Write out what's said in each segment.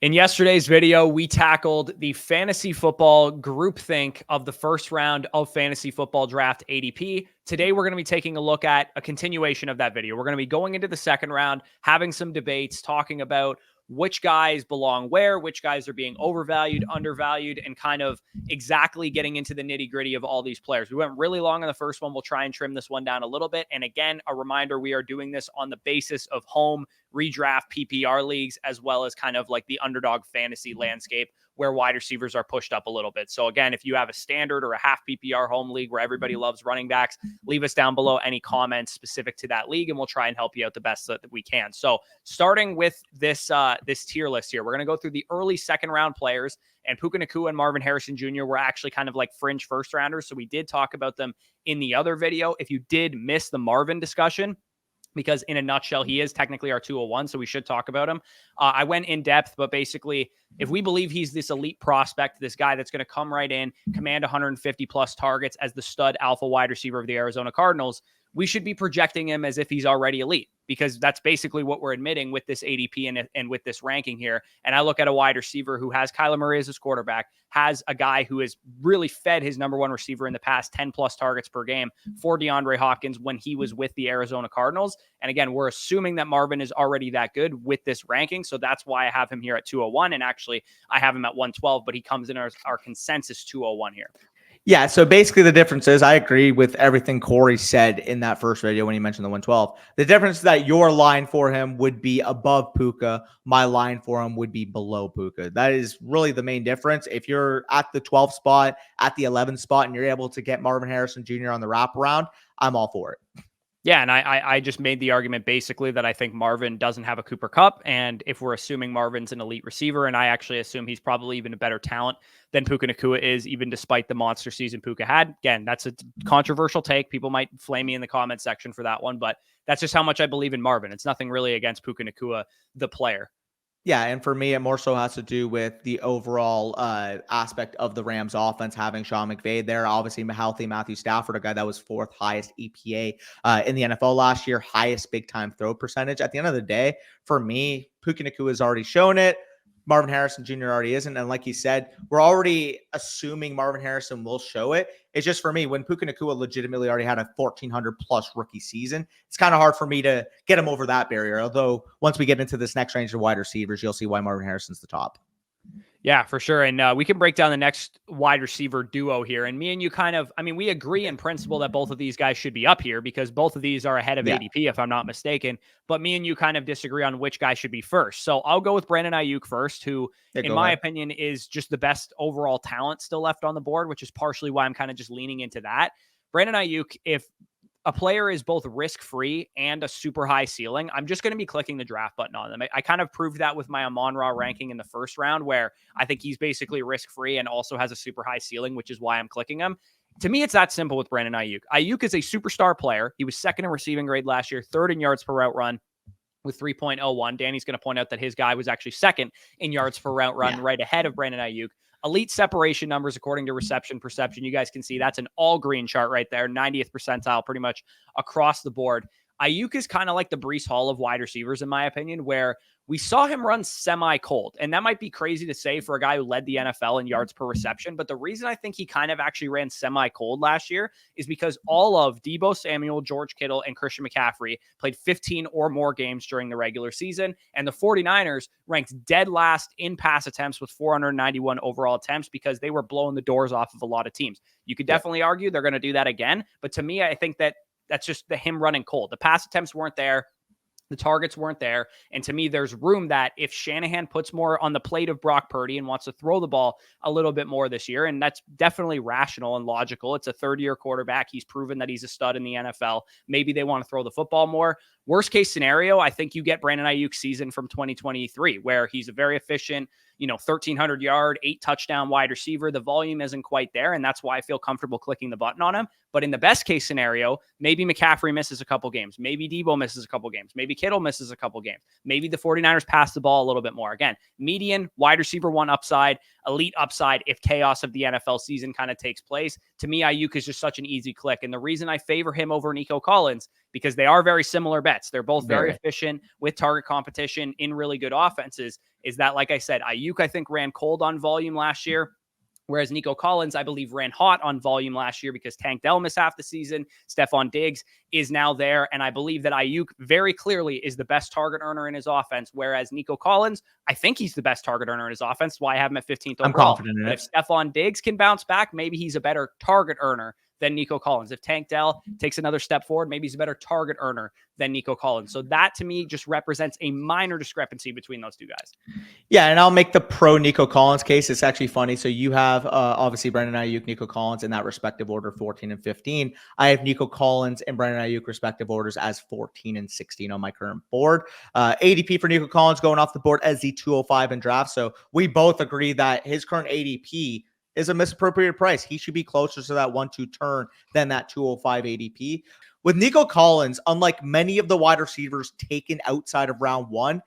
In yesterday's video, we tackled the fantasy football groupthink of the first round of fantasy football draft ADP. Today, we're going to be taking a look at a continuation of that video. We're going to be going into the second round, having some debates, talking about which guys belong where, which guys are being overvalued, undervalued, and kind of exactly getting into the nitty gritty of all these players. We went really long on the first one. We'll try and trim this one down a little bit. And again, a reminder, we are doing this on the basis of home redraft PPR leagues, as well as kind of like the underdog fantasy landscape where wide receivers are pushed up a little bit. So again, if you have a standard or a half PPR home league where everybody loves running backs, leave us down below any comments specific to that league, and we'll try and help you out the best that we can. So starting with this tier list here, we're going to go through the early second round players, and Puka Nacua and Marvin Harrison Jr. were actually kind of like fringe first rounders. So we did talk about them in the other video. If you did miss the Marvin discussion, because in a nutshell, he is technically our 201, so we should talk about him. I went in depth, but basically, if we believe he's this elite prospect, this guy that's going to come right in, command 150 plus targets as the stud alpha wide receiver of the Arizona Cardinals, we should be projecting him as if he's already elite, because that's basically what we're admitting with this ADP and with this ranking here. And I look at a wide receiver who has Kyler Murray as his quarterback, has a guy who has really fed his number one receiver in the past 10 plus targets per game for DeAndre Hopkins when he was with the Arizona Cardinals. And again, we're assuming that Marvin is already that good with this ranking. So that's why I have him here at 201. And actually I have him at 112, but he comes in our consensus 201 here. Yeah, so basically the difference is I agree with everything Corey said in that first video when he mentioned the 112. The difference is that your line for him would be above Puka. My line for him would be below Puka. That is really the main difference. If you're at the 12th spot, at the 11th spot, and you're able to get Marvin Harrison Jr. on the wraparound, I'm all for it. Yeah, and I just made the argument basically that I think Marvin doesn't have a Cooper Kupp, and if we're assuming Marvin's an elite receiver, and I actually assume he's probably even a better talent than Puka Nacua is, even despite the monster season Puka had. Again, that's a controversial take. People might flame me in the comment section for that one, but that's just how much I believe in Marvin. It's nothing really against Puka Nacua, the player. Yeah, and for me, it more so has to do with the overall aspect of the Rams offense, having Sean McVay there. Obviously, healthy Matthew Stafford, a guy that was fourth highest EPA in the NFL last year, highest big-time throw percentage. At the end of the day, for me, Puka Nacua has already shown it. Marvin Harrison Jr. already isn't. And like he said, we're already assuming Marvin Harrison will show it. It's just for me, when Puka Nacua legitimately already had a 1,400 plus rookie season, it's kind of hard for me to get him over that barrier. Although once we get into this next range of wide receivers, you'll see why Marvin Harrison's the top. Yeah, for sure. And we can break down the next wide receiver duo here. And me and you we agree in principle that both of these guys should be up here because both of these are ahead of ADP, if I'm not mistaken. But me and you kind of disagree on which guy should be first. So I'll go with Brandon Aiyuk first, who, in my opinion, is just the best overall talent still left on the board, which is partially why I'm kind of just leaning into that. Brandon Aiyuk, if a player is both risk-free and a super high ceiling, I'm just going to be clicking the draft button on them. I kind of proved that with my Amon-Ra ranking in the first round, where I think he's basically risk-free and also has a super high ceiling, which is why I'm clicking him. To me, it's that simple with Brandon Aiyuk. Aiyuk is a superstar player. He was second in receiving grade last year, third in yards per route run with 3.01. Danny's going to point out that his guy was actually second in yards per route run, right ahead of Brandon Aiyuk. Elite separation numbers according to reception perception. You guys can see that's an all green chart right there. 90th percentile pretty much across the board. Aiyuk is kind of like the Breece Hall of wide receivers, in my opinion, where we saw him run semi-cold. And that might be crazy to say for a guy who led the NFL in yards per reception. But the reason I think he kind of actually ran semi-cold last year is because all of Deebo Samuel, George Kittle, and Christian McCaffrey played 15 or more games during the regular season. And the 49ers ranked dead last in pass attempts with 491 overall attempts because they were blowing the doors off of a lot of teams. You could definitely argue they're going to do that again. But to me, I think that's just him running cold. The pass attempts weren't there. The targets weren't there. And to me, there's room that if Shanahan puts more on the plate of Brock Purdy and wants to throw the ball a little bit more this year, and that's definitely rational and logical. It's a third-year quarterback. He's proven that he's a stud in the NFL. Maybe they want to throw the football more. Worst case scenario, I think you get Brandon Aiyuk's season from 2023, where he's a very efficient, 1,300 yard, 8 touchdown wide receiver. The volume isn't quite there, and that's why I feel comfortable clicking the button on him. But in the best case scenario, maybe McCaffrey misses a couple games. Maybe Deebo misses a couple games. Maybe Kittle misses a couple games. Maybe the 49ers pass the ball a little bit more. Again, median wide receiver 1 upside, elite upside if chaos of the NFL season kind of takes place. To me, Aiyuk is just such an easy click. And the reason I favor him over Nico Collins because they are very similar bets. They're both very Very. efficient with target competition in really good offenses. Is that, like I said, Aiyuk, I think, ran cold on volume last year. Whereas Nico Collins, I believe, ran hot on volume last year because Tank Dell missed half the season. Stephon Diggs is now there. And I believe that Aiyuk very clearly is the best target earner in his offense. Whereas Nico Collins, I think he's the best target earner in his offense. That's why I have him at 15th overall. I'm confident in but it. If Stephon Diggs can bounce back, maybe he's a better target earner than Nico Collins. If Tank Dell takes another step forward, maybe he's a better target earner than Nico Collins. So that to me just represents a minor discrepancy between those two guys. Yeah, and I'll make the pro Nico Collins case. It's actually funny. So you have obviously Brandon Aiyuk, Nico Collins in that respective order, 14 and 15. I have Nico Collins and Brandon Aiyuk respective orders as 14 and 16 on my current board. ADP for Nico Collins going off the board as the 205 in draft. So we both agree that his current ADP is a misappropriated price. He should be closer to that 1-2 turn than that 205 ADP. With Nico Collins, unlike many of the wide receivers taken outside of round one,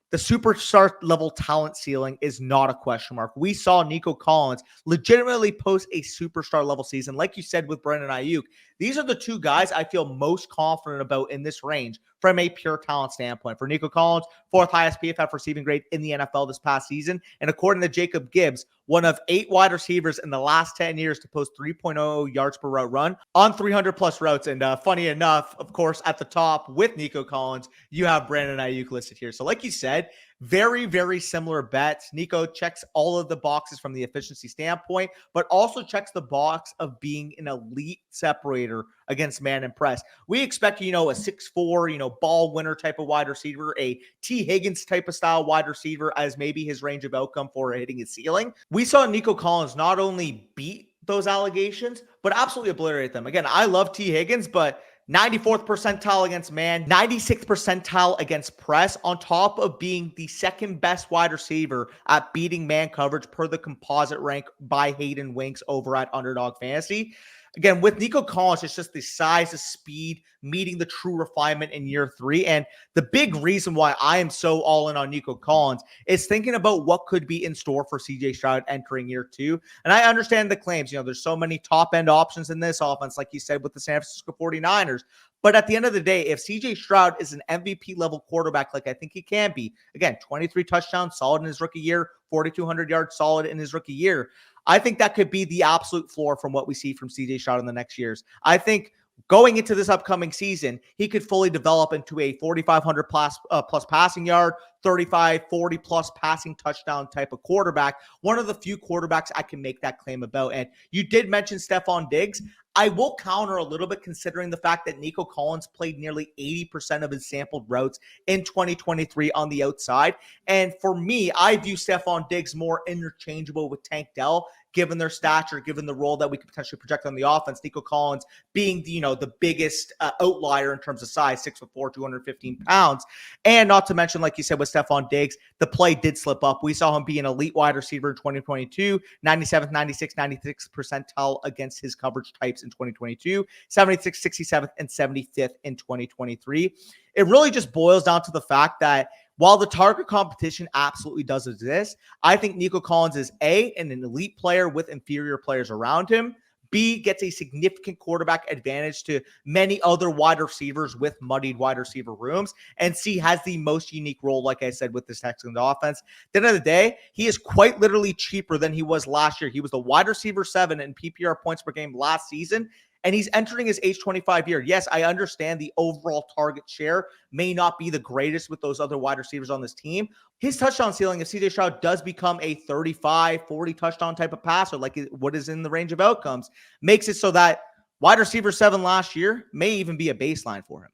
the superstar level talent ceiling is not a question mark. We saw Nico Collins legitimately post a superstar level season. Like you said with Brandon Aiyuk, these are the two guys I feel most confident about in this range from a pure talent standpoint. For Nico Collins, fourth highest PFF receiving grade in the NFL this past season. And according to Jacob Gibbs, one of 8 wide receivers in the last 10 years to post 3.0 yards per route run on 300 plus routes. And funny enough, of course, at the top with Nico Collins, you have Brandon Aiyuk listed here. So like you said, very, very similar bets. Nico checks all of the boxes from the efficiency standpoint, but also checks the box of being an elite separator against man and press. We expect, a 6'4", ball winner type of wide receiver, a T. Higgins type of style wide receiver as maybe his range of outcome for hitting his ceiling. We saw Nico Collins not only beat those allegations, but absolutely obliterate them. Again, I love T. Higgins, but 94th percentile against man, 96th percentile against press, on top of being the second best wide receiver at beating man coverage per the composite rank by Hayden Winks over at Underdog Fantasy. Again, with Nico Collins, it's just the size, the speed, meeting the true refinement in year 3. And the big reason why I am so all in on Nico Collins is thinking about what could be in store for CJ Stroud entering year 2. And I understand the claims, there's so many top-end options in this offense, like you said, with the San Francisco 49ers. But at the end of the day, if CJ Stroud is an MVP-level quarterback like I think he can be, again, 23 touchdowns, solid in his rookie year, 4,200 yards, solid in his rookie year, I think that could be the absolute floor from what we see from CJ Stroud in the next years. I think going into this upcoming season, he could fully develop into a 4,500 plus passing yard, 35, 40 plus passing touchdown type of quarterback. One of the few quarterbacks I can make that claim about. And you did mention Stephon Diggs. I will counter a little bit considering the fact that Nico Collins played nearly 80% of his sampled routes in 2023 on the outside. And for me, I view Stephon Diggs more interchangeable with Tank Dell, given their stature, given the role that we could potentially project on the offense. Nico Collins being the biggest outlier in terms of size, 6'4", 215 pounds. And not to mention, like you said, with Stephon Diggs, the play did slip up. We saw him be an elite wide receiver in 2022, 97th, 96th percentile against his coverage types in 2022, 76th, 67th, and 75th in 2023. It really just boils down to the fact that while the target competition absolutely does exist, I think Nico Collins is an elite player with inferior players around him. B, gets a significant quarterback advantage to many other wide receivers with muddied wide receiver rooms. And C, has the most unique role, like I said, with this Texans offense. At the end of the day, he is quite literally cheaper than he was last year. He was the wide receiver 7 in PPR points per game last season, and he's entering his age 25 year. Yes, I understand the overall target share may not be the greatest with those other wide receivers on this team. His touchdown ceiling, if CJ Stroud does become a 35, 40 touchdown type of passer, like what is in the range of outcomes, makes it so that wide receiver 7 last year may even be a baseline for him.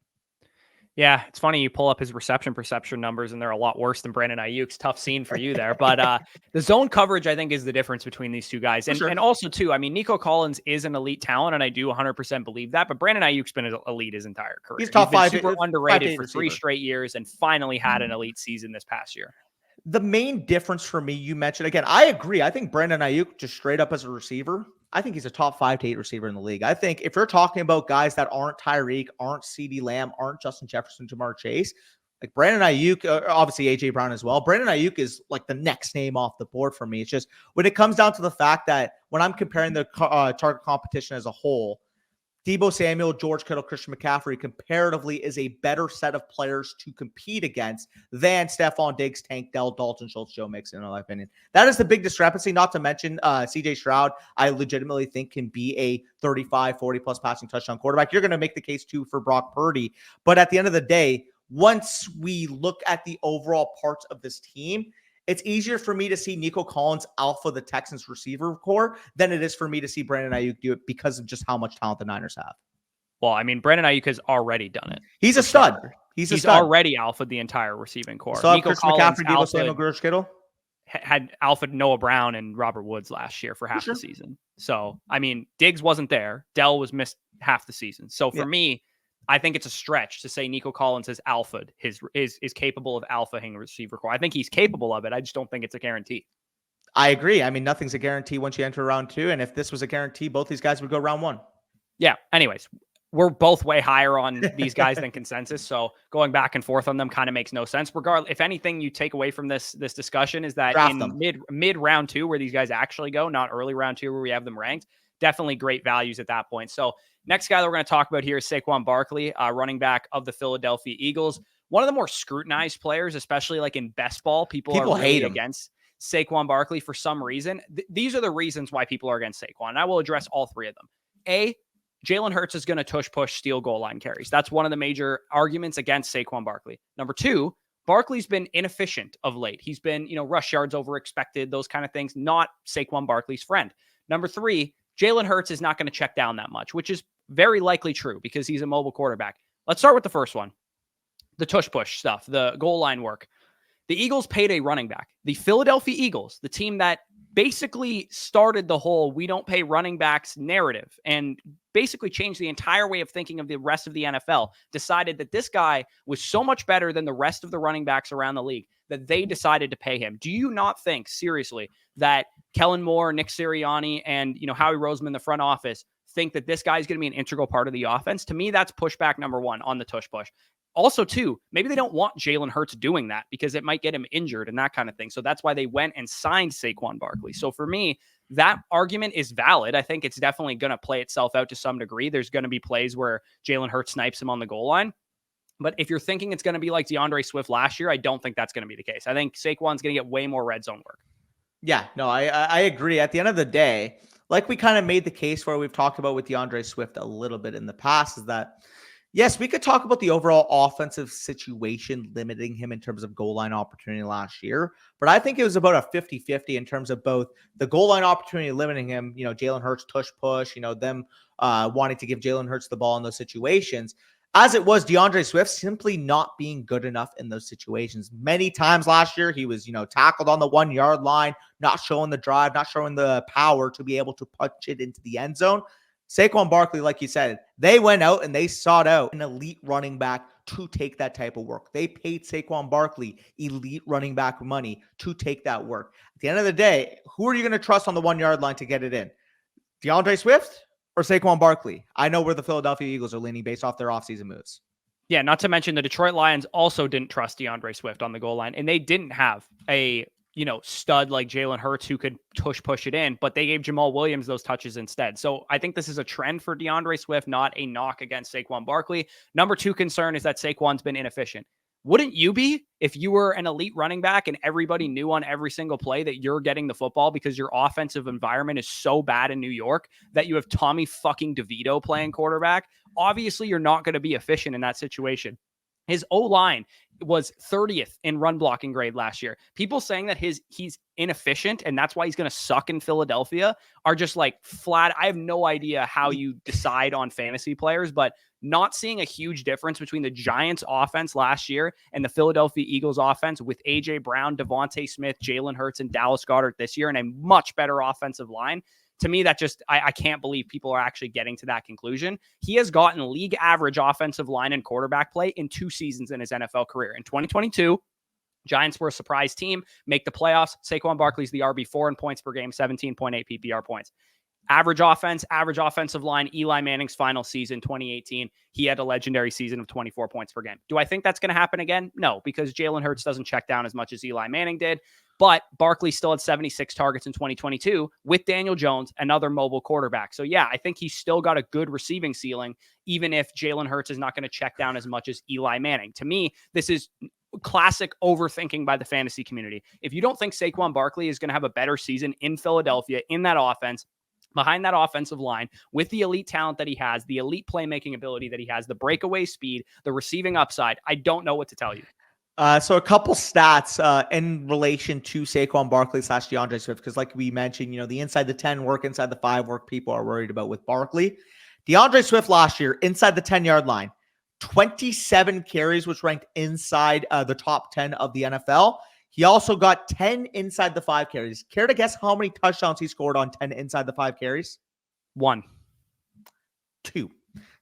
Yeah, it's funny you pull up his reception perception numbers, and they're a lot worse than Brandon Aiyuk's. Tough scene for you there. But the zone coverage, I think, is the difference between these two guys. And, and also, too, I mean, Nico Collins is an elite talent, and I do 100% believe that. But Brandon Aiyuk's been elite his entire career. He's top 5. Super underrated for 3 straight years and finally had an elite season this past year. The main difference for me, you mentioned, again, I agree. I think Brandon Aiyuk, just straight up as a receiver, I think he's a top 5 to 8 receiver in the league. I think if you're talking about guys that aren't Tyreek, aren't CeeDee Lamb, aren't Justin Jefferson, Jamar Chase, like Brandon Aiyuk, obviously AJ Brown as well. Brandon Aiyuk is like the next name off the board for me. It's just when it comes down to the fact that when I'm comparing the target competition as a whole, Deebo Samuel, George Kittle, Christian McCaffrey comparatively is a better set of players to compete against than Stephon Diggs, Tank Dell, Dalton Schultz, Joe Mixon, in my opinion. That is the big discrepancy, not to mention CJ Stroud, I legitimately think can be a 35, 40-plus passing touchdown quarterback. You're going to make the case, too, for Brock Purdy. But at the end of the day, once we look at the overall parts of this team, it's easier for me to see Nico Collins alpha the Texans receiver core than it is for me to see Brandon Aiyuk do it because of just how much talent the Niners have. Well, I mean, Brandon Aiyuk has already done it. He's a stud. He's already alphaed the entire receiving core. So Nico Collins, McCaffrey, Deebo Samuel, George Kittle had alpha Noah Brown and Robert Woods last year for half the season. So, I mean, Diggs wasn't there. Dell was missed half the season. So for me, I think it's a stretch to say Nico Collins has alphaed is capable of alphaing a receiver core. I think he's capable of it. I just don't think it's a guarantee. I agree. I mean, nothing's a guarantee once you enter round 2. And if this was a guarantee, both these guys would go round 1. Yeah. Anyways, we're both way higher on these guys than consensus. So going back and forth on them kind of makes no sense. Regardless, if anything you take away from this discussion is that draft in mid round 2, where these guys actually go, not early round 2 where we have them ranked, definitely great values at that point. So next guy that we're going to talk about here is Saquon Barkley, running back of the Philadelphia Eagles. One of the more scrutinized players, especially like in best ball. People are hate him against Saquon Barkley for some reason. These are the reasons why people are against Saquon. And I will address all 3 of them. A, Jalen Hurts is going to push, steal goal line carries. That's one of the major arguments against Saquon Barkley. Number 2, Barkley's been inefficient of late. He's been, rush yards over expected, those kind of things, not Saquon Barkley's friend. Number 3, Jalen Hurts is not going to check down that much, which is very likely true because he's a mobile quarterback. Let's start with the first one. The tush-push stuff, the goal line work. The Eagles paid a running back. The Philadelphia Eagles, the team that basically started the whole we don't pay running backs narrative and basically changed the entire way of thinking of the rest of the NFL, decided that this guy was so much better than the rest of the running backs around the league that they decided to pay him. Do you not think, seriously, that Kellen Moore, Nick Sirianni, and Howie Roseman, the front office, think that this guy is going to be an integral part of the offense? To me, that's pushback number 1 on the tush push. Also, 2, maybe they don't want Jalen Hurts doing that because it might get him injured and that kind of thing. So that's why they went and signed Saquon Barkley. So for me, that argument is valid. I think it's definitely going to play itself out to some degree. There's going to be plays where Jalen Hurts snipes him on the goal line. But if you're thinking it's going to be like DeAndre Swift last year, I don't think that's going to be the case. I think Saquon's going to get way more red zone work. Yeah, no, I agree. At the end of the day, like we kind of made the case where we've talked about with DeAndre Swift a little bit in the past, is that yes, we could talk about the overall offensive situation limiting him in terms of goal line opportunity last year, but I think it was about a 50-50 in terms of both the goal line opportunity limiting him, Jalen Hurts tush push, them wanting to give Jalen Hurts the ball in those situations, as it was DeAndre Swift simply not being good enough in those situations. Many times last year, he was, tackled on the 1-yard line, not showing the drive, not showing the power to be able to punch it into the end zone. Saquon Barkley, like you said, they went out and they sought out an elite running back to take that type of work. They paid Saquon Barkley elite running back money to take that work. At the end of the day, who are you going to trust on the 1-yard line to get it in? DeAndre Swift or Saquon Barkley? I know where the Philadelphia Eagles are leaning based off their offseason moves. Yeah, not to mention the Detroit Lions also didn't trust DeAndre Swift on the goal line, and they didn't have a stud like Jalen Hurts who could push it in, but they gave Jamal Williams those touches instead. So I think this is a trend for DeAndre Swift, not a knock against Saquon Barkley. Number 2 concern is that Saquon's been inefficient. Wouldn't you be if you were an elite running back and everybody knew on every single play that you're getting the football because your offensive environment is so bad in New York that you have Tommy fucking DeVito playing quarterback? Obviously, you're not going to be efficient in that situation. His O-line was 30th in run blocking grade last year. People saying that he's inefficient and that's why he's going to suck in Philadelphia are just like flat. I have no idea how you decide on fantasy players, but not seeing a huge difference between the Giants offense last year and the Philadelphia Eagles offense with AJ Brown, Devontae Smith, Jalen Hurts, and Dallas Goedert this year and a much better offensive line. To me, that just, I can't believe people are actually getting to that conclusion. He has gotten league average offensive line and quarterback play in 2 seasons in his NFL career. In 2022, Giants were a surprise team, make the playoffs. Saquon Barkley's the RB4 in points per game, 17.8 PPR points. Average offense, average offensive line. Eli Manning's final season, 2018, he had a legendary season of 24 points per game. Do I think that's going to happen again? No, because Jalen Hurts doesn't check down as much as Eli Manning did. But Barkley still had 76 targets in 2022 with Daniel Jones, another mobile quarterback. So yeah, I think he's still got a good receiving ceiling, even if Jalen Hurts is not going to check down as much as Eli Manning. To me, this is classic overthinking by the fantasy community. If you don't think Saquon Barkley is going to have a better season in Philadelphia, in that offense, behind that offensive line, with the elite talent that he has, the elite playmaking ability that he has, the breakaway speed, the receiving upside, I don't know what to tell you. So a couple stats in relation to Saquon Barkley / DeAndre Swift, because like we mentioned, the inside the 10 work, inside the 5 work people are worried about with Barkley. DeAndre Swift last year, inside the 10-yard line, 27 carries, which ranked inside the top 10 of the NFL. He also got 10 inside the 5 carries. Care to guess how many touchdowns he scored on 10 inside the 5 carries? 1. 2.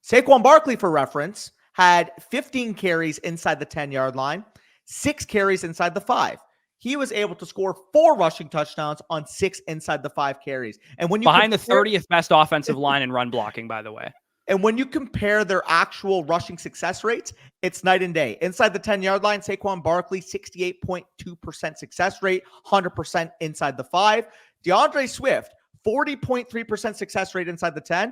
Saquon Barkley, for reference, had 15 carries inside the 10-yard line, 6 carries inside the 5. He was able to score 4 rushing touchdowns on 6 inside the 5 carries. And when you behind the 30th best offensive line in run blocking, by the way. And when you compare their actual rushing success rates, it's night and day. Inside the 10-yard line, Saquon Barkley, 68.2% success rate, 100% inside the 5. DeAndre Swift, 40.3% success rate inside the 10,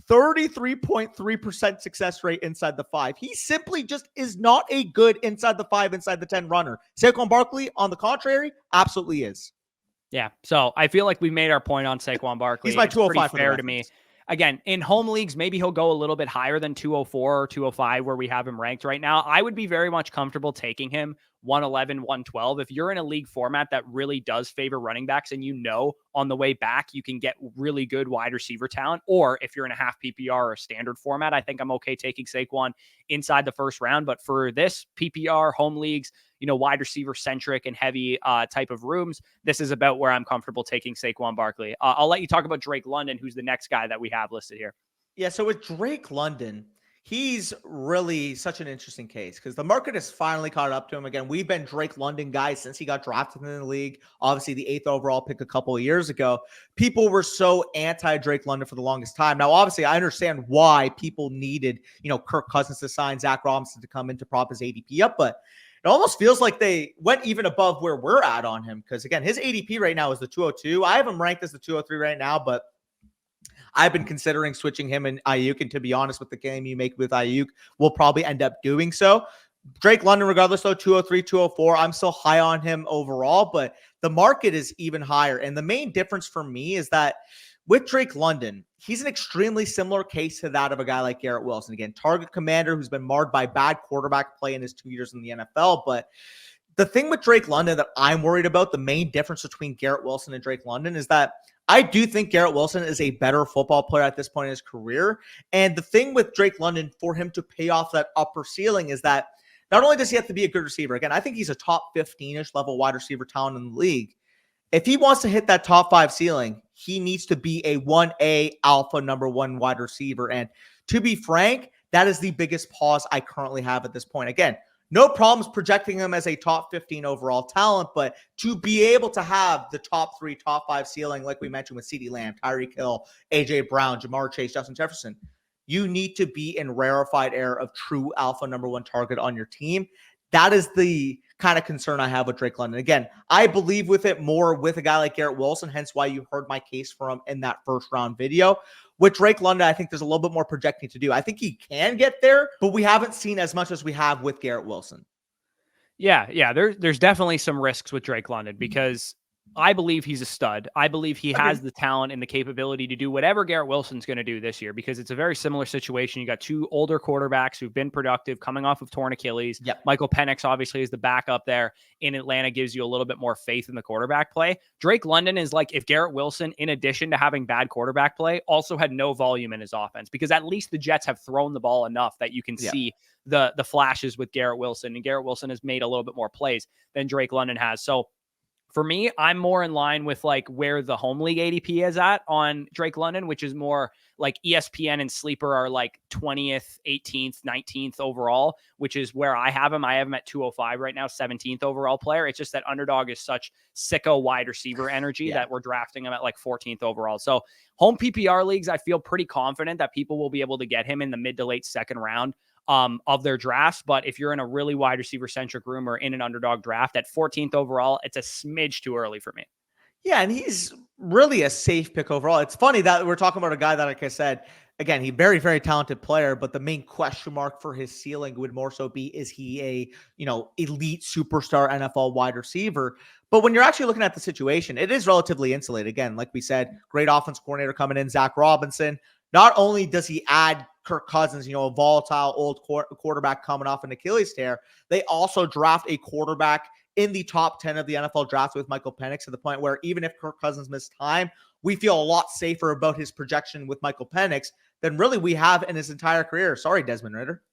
33.3% success rate inside the 5. He simply just is not a good inside the 5, inside the 10 runner. Saquon Barkley, on the contrary, absolutely is. Yeah, so I feel like we made our point on Saquon Barkley. He's my 205 it's pretty fair to me. Again, in home leagues, maybe he'll go a little bit higher than 204 or 205 where we have him ranked right now. I would be very much comfortable taking him 111, 112. If you're in a league format that really does favor running backs and on the way back, you can get really good wide receiver talent, or if you're in a half PPR or a standard format, I think I'm okay taking Saquon inside the first round. But for this PPR, home leagues, wide receiver centric and heavy type of rooms, this is about where I'm comfortable taking Saquon Barkley. I'll let you talk about Drake London, who's the next guy that we have listed here. Yeah, so with Drake London, he's really such an interesting case because the market has finally caught up to him. Again, we've been Drake London guys since he got drafted in the league. Obviously, the 8th overall pick a couple of years ago. People were so anti-Drake London for the longest time. Now, obviously, I understand why people needed, Kirk Cousins to sign, Zach Robinson to come in to prop his ADP up, but it almost feels like they went even above where we're at on him because, again, his ADP right now is the 202. I have him ranked as the 203 right now, but I've been considering switching him and Aiyuk, and to be honest, with the game you make with Aiyuk, we'll probably end up doing so. Drake London, regardless, though, 203, 204, I'm still high on him overall, but the market is even higher. And the main difference for me is that with Drake London, he's an extremely similar case to that of a guy like Garrett Wilson. Again, target commander who's been marred by bad quarterback play in his 2 years in the NFL. But the thing with Drake London that I'm worried about, the main difference between Garrett Wilson and Drake London, is that I do think Garrett Wilson is a better football player at this point in his career. And the thing with Drake London, for him to pay off that upper ceiling, is that not only does he have to be a good receiver, again, I think he's a top 15-ish level wide receiver talent in the league. If he wants to hit that top 5 ceiling, he needs to be a 1A alpha number 1 wide receiver. And to be frank, that is the biggest pause I currently have at this point. Again, no problems projecting him as a top 15 overall talent, but to be able to have the top 3, top 5 ceiling, like we mentioned with CeeDee Lamb, Tyreek Hill, AJ Brown, Jamar Chase, Justin Jefferson, you need to be in rarefied air of true alpha number 1 target on your team. That is the kind of concern I have with Drake London. Again, I believe with it more with a guy like Garrett Wilson, hence why you heard my case for him in that first round video. With Drake London, I think there's a little bit more projecting to do. I think he can get there, but we haven't seen as much as we have with Garrett Wilson. Yeah. There's definitely some risks with Drake London because I believe he's a stud. I believe he has the talent and the capability to do whatever Garrett Wilson's going to do this year because it's a very similar situation. You got 2 older quarterbacks who've been productive coming off of torn Achilles. Yep. Michael Penix obviously is the backup there in Atlanta, gives you a little bit more faith in the quarterback play. Drake London is like if Garrett Wilson, in addition to having bad quarterback play, also had no volume in his offense because at least the Jets have thrown the ball enough that you can see the flashes with Garrett Wilson, and Garrett Wilson has made a little bit more plays than Drake London has. So For me, I'm more in line with like where the home league ADP is at on Drake London, which is more like ESPN and Sleeper are like 20th, 18th, 19th overall, which is where I have him. I have him at 205 right now, 17th overall player. It's just that underdog is such sicko wide receiver energy that we're drafting him at like 14th overall. So home PPR leagues, I feel pretty confident that people will be able to get him in the mid to late second round of their drafts. But if you're in a really wide receiver centric room or in an underdog draft at 14th overall, it's a smidge too early for me. Yeah, and he's really a safe pick overall. It's funny that we're talking about a guy that, like I said, again, he's very, very talented player, but the main question mark for his ceiling would more so be, is he a, elite superstar NFL wide receiver? But when you're actually looking at the situation, it is relatively insulated. Again, like we said, great offense coordinator coming in, Zach Robinson. Not only does he add Kirk Cousins, a volatile old quarterback coming off an Achilles tear, they also draft a quarterback in the top 10 of the NFL draft with Michael Penix, to the point where even if Kirk Cousins missed time, we feel a lot safer about his projection with Michael Penix than really we have in his entire career. Sorry, Desmond Ridder.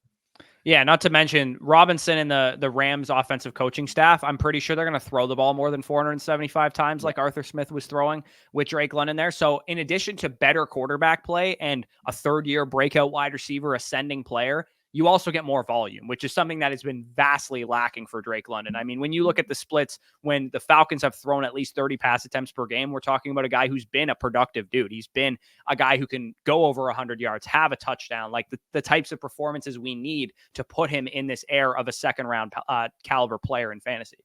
Yeah, not to mention Robinson and the Rams offensive coaching staff. I'm pretty sure they're going to throw the ball more than 475 times like Arthur Smith was throwing with Drake London there. So in addition to better quarterback play and a third-year breakout wide receiver, ascending player, you also get more volume, which is something that has been vastly lacking for Drake London. I mean, when you look at the splits, when the Falcons have thrown at least 30 pass attempts per game, we're talking about a guy who's been a productive dude. He's been a guy who can go over 100 yards, have a touchdown, like the types of performances we need to put him in this air of a second round caliber player in fantasy.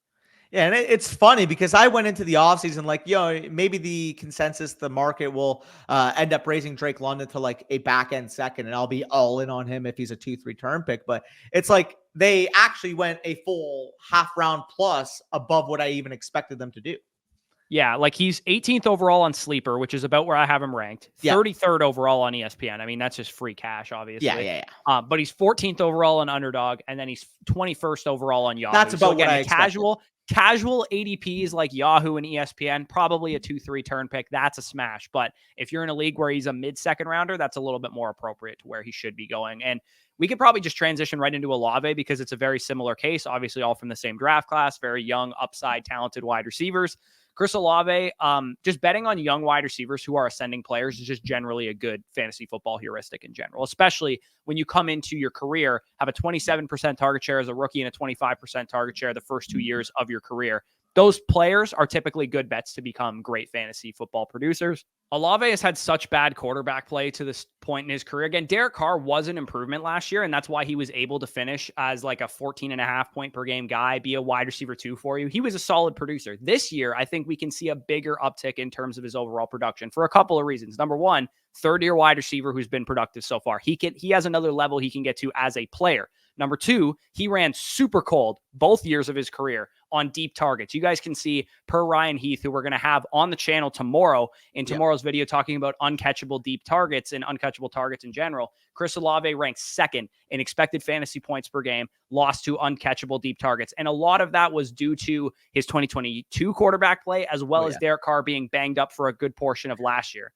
Yeah, and it's funny because I went into the offseason like, maybe the consensus, the market will end up raising Drake London to like a back end second, and I'll be all in on him if he's a 2-3 turn pick. But it's like they actually went a full half round plus above what I even expected them to do. Yeah, like he's 18th overall on Sleeper, which is about where I have him ranked. 33rd overall on ESPN. I mean, that's just free cash, obviously. Yeah. But he's 14th overall on Underdog, and then he's 21st overall on Yahoo. That's about so again, what I expected. Casual ADPs like Yahoo and ESPN, probably a 2-3 turn pick. That's a smash. But if you're in a league where he's a mid-second rounder, that's a little bit more appropriate to where he should be going. And we could probably just transition right into Olave because it's a very similar case. Obviously, all from the same draft class, very young, upside, talented wide receivers. Chris Olave, just betting on young wide receivers who are ascending players is just generally a good fantasy football heuristic in general, especially when you come into your career, have a 27% target share as a rookie and a 25% target share the first 2 years of your career. Those players are typically good bets to become great fantasy football producers. Olave has had such bad quarterback play to this point in his career. Again, Derek Carr was an improvement last year, and that's why he was able to finish as like a 14.5 point per game guy, be a wide receiver 2 for you. He was a solid producer. This year, I think we can see a bigger uptick in terms of his overall production for a couple of reasons. Number one, third-year wide receiver who's been productive so far. He has another level he can get to as a player. Number two, he ran super cold both years of his career on deep targets. You guys can see per Ryan Heath, who we're going to have on the channel tomorrow in tomorrow's video talking about uncatchable deep targets and uncatchable targets in general. Chris Olave ranks second in expected fantasy points per game, lost to uncatchable deep targets. And a lot of that was due to his 2022 quarterback play, as well as Derek Carr being banged up for a good portion of last year.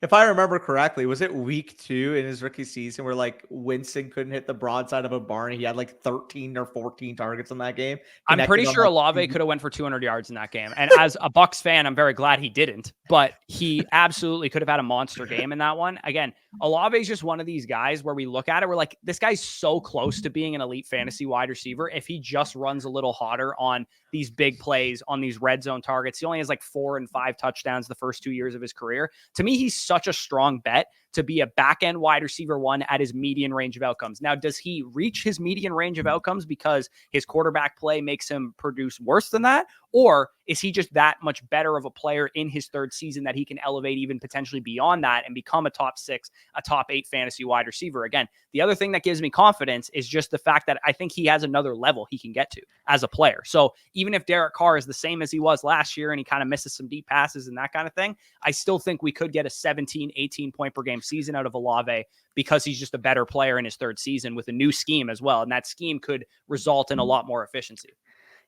If I remember correctly, was it week 2 in his rookie season where like Winston couldn't hit the broadside of a barn? He had like 13 or 14 targets in that game. I'm pretty sure Olave could have went for 200 yards in that game. And as a Bucs fan, I'm very glad he didn't, but he absolutely could have had a monster game in that one. Again, Olave is just one of these guys where we look at it, we're like, this guy's so close to being an elite fantasy wide receiver. If he just runs a little hotter on these big plays, on these red zone targets, he only has like 4 and 5 touchdowns the first 2 years of his career. To me, he's such a strong bet to be a back end wide receiver 1 at his median range of outcomes. Now, does he reach his median range of outcomes because his quarterback play makes him produce worse than that? Or is he just that much better of a player in his third season that he can elevate even potentially beyond that and become a top 6, a top 8 fantasy wide receiver? Again, the other thing that gives me confidence is just the fact that I think he has another level he can get to as a player. So even if Derek Carr is the same as he was last year and he kind of misses some deep passes and that kind of thing, I still think we could get a 17, 18 point per game season out of Olave because he's just a better player in his third season with a new scheme as well. And that scheme could result in a lot more efficiency.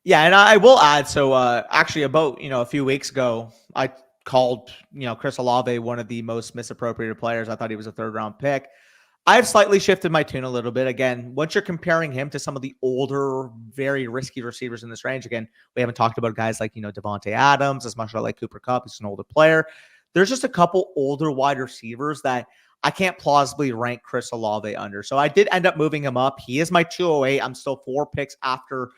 Yeah, and I will add, so actually about, a few weeks ago, I called, Chris Olave one of the most misappropriated players. I thought he was a third round pick. I've slightly shifted my tune a little bit. Again, once you're comparing him to some of the older, very risky receivers in this range, again, we haven't talked about guys like, Davante Adams, as much as I like Cooper Kupp, he's an older player. There's just a couple older wide receivers that I can't plausibly rank Chris Olave under. So I did end up moving him up. He is my 208. I'm still 4 picks after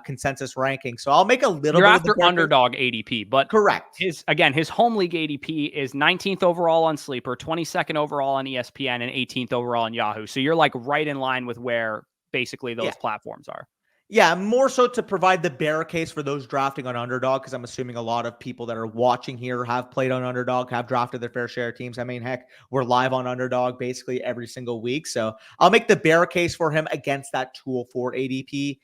consensus ranking. So I'll make a little You're bit after of the underdog ADP, but correct. His home league ADP is 19th overall on Sleeper, 22nd overall on ESPN, and 18th overall on Yahoo. So you're like right in line with where basically those platforms are. Yeah, more so to provide the bear case for those drafting on underdog, because I'm assuming a lot of people that are watching here have played on underdog, have drafted their fair share of teams. I mean, heck, we're live on underdog basically every single week. So I'll make the bear case for him against that 204 ADP. He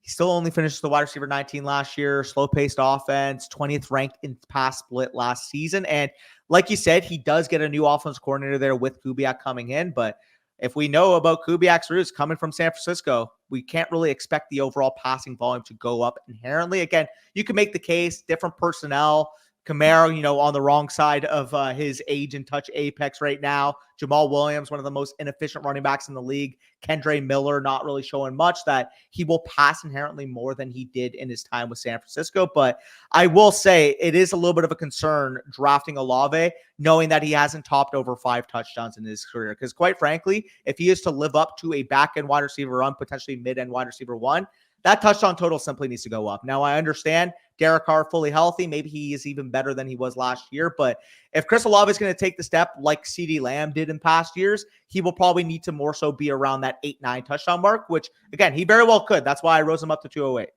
still only finished the wide receiver 19 last year, slow-paced offense, 20th ranked in pass split last season. And like you said, he does get a new offense coordinator there with Kubiak coming in, but if we know about Kubiak's roots coming from San Francisco, we can't really expect the overall passing volume to go up inherently. Again, you can make the case, different personnel. Kamara, on the wrong side of his age and touch apex right now. Jamal Williams, one of the most inefficient running backs in the league. Kendre Miller, not really showing much, that he will pass inherently more than he did in his time with San Francisco. But I will say it is a little bit of a concern drafting Olave, knowing that he hasn't topped over 5 touchdowns in his career. Because quite frankly, if he is to live up to a back-end wide receiver one, potentially mid-end wide receiver one, that touchdown total simply needs to go up. Now, I understand Derek Carr fully healthy. Maybe he is even better than he was last year. But if Chris Olave is going to take the step like CeeDee Lamb did in past years, he will probably need to more so be around that 8-9 touchdown mark, which, again, he very well could. That's why I rose him up to 208.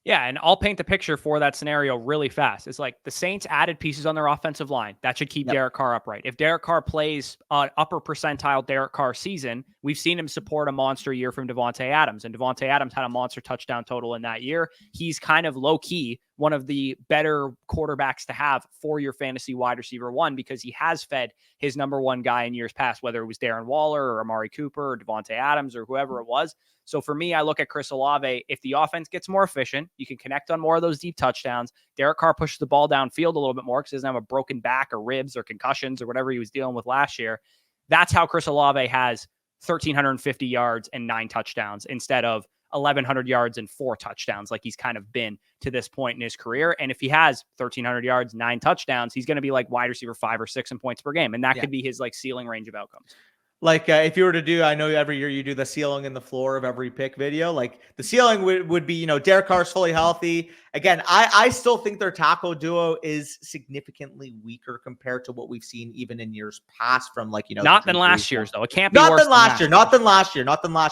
Yeah, and I'll paint the picture for that scenario really fast. It's like the Saints added pieces on their offensive line. That should keep Derek Carr upright. If Derek Carr plays an upper percentile Derek Carr season, we've seen him support a monster year from Davante Adams, and Davante Adams had a monster touchdown total in that year. He's kind of low-key one of the better quarterbacks to have for your fantasy wide receiver one, because he has fed his number one guy in years past, whether it was Darren Waller or Amari Cooper or Davante Adams or whoever it was. So for me, I look at Chris Olave. If the offense gets more efficient, you can connect on more of those deep touchdowns. Derek Carr pushes the ball downfield a little bit more because he doesn't have a broken back or ribs or concussions or whatever he was dealing with last year. That's how Chris Olave has 1,350 yards and 9 touchdowns instead of 1,100 yards and 4 touchdowns like he's kind of been to this point in his career. And if he has 1,300 yards, 9 touchdowns, he's going to be like wide receiver 5 or 6 in points per game. And that could be his like ceiling range of outcomes. Like if you were to do, I know every year you do the ceiling and the floor of every pick video. Like the ceiling would be, Derek Carr's fully healthy. Again, I still think their tackle duo is significantly weaker compared to what we've seen even in years past from not than last year's though. It can't be not worse than last year. Not than last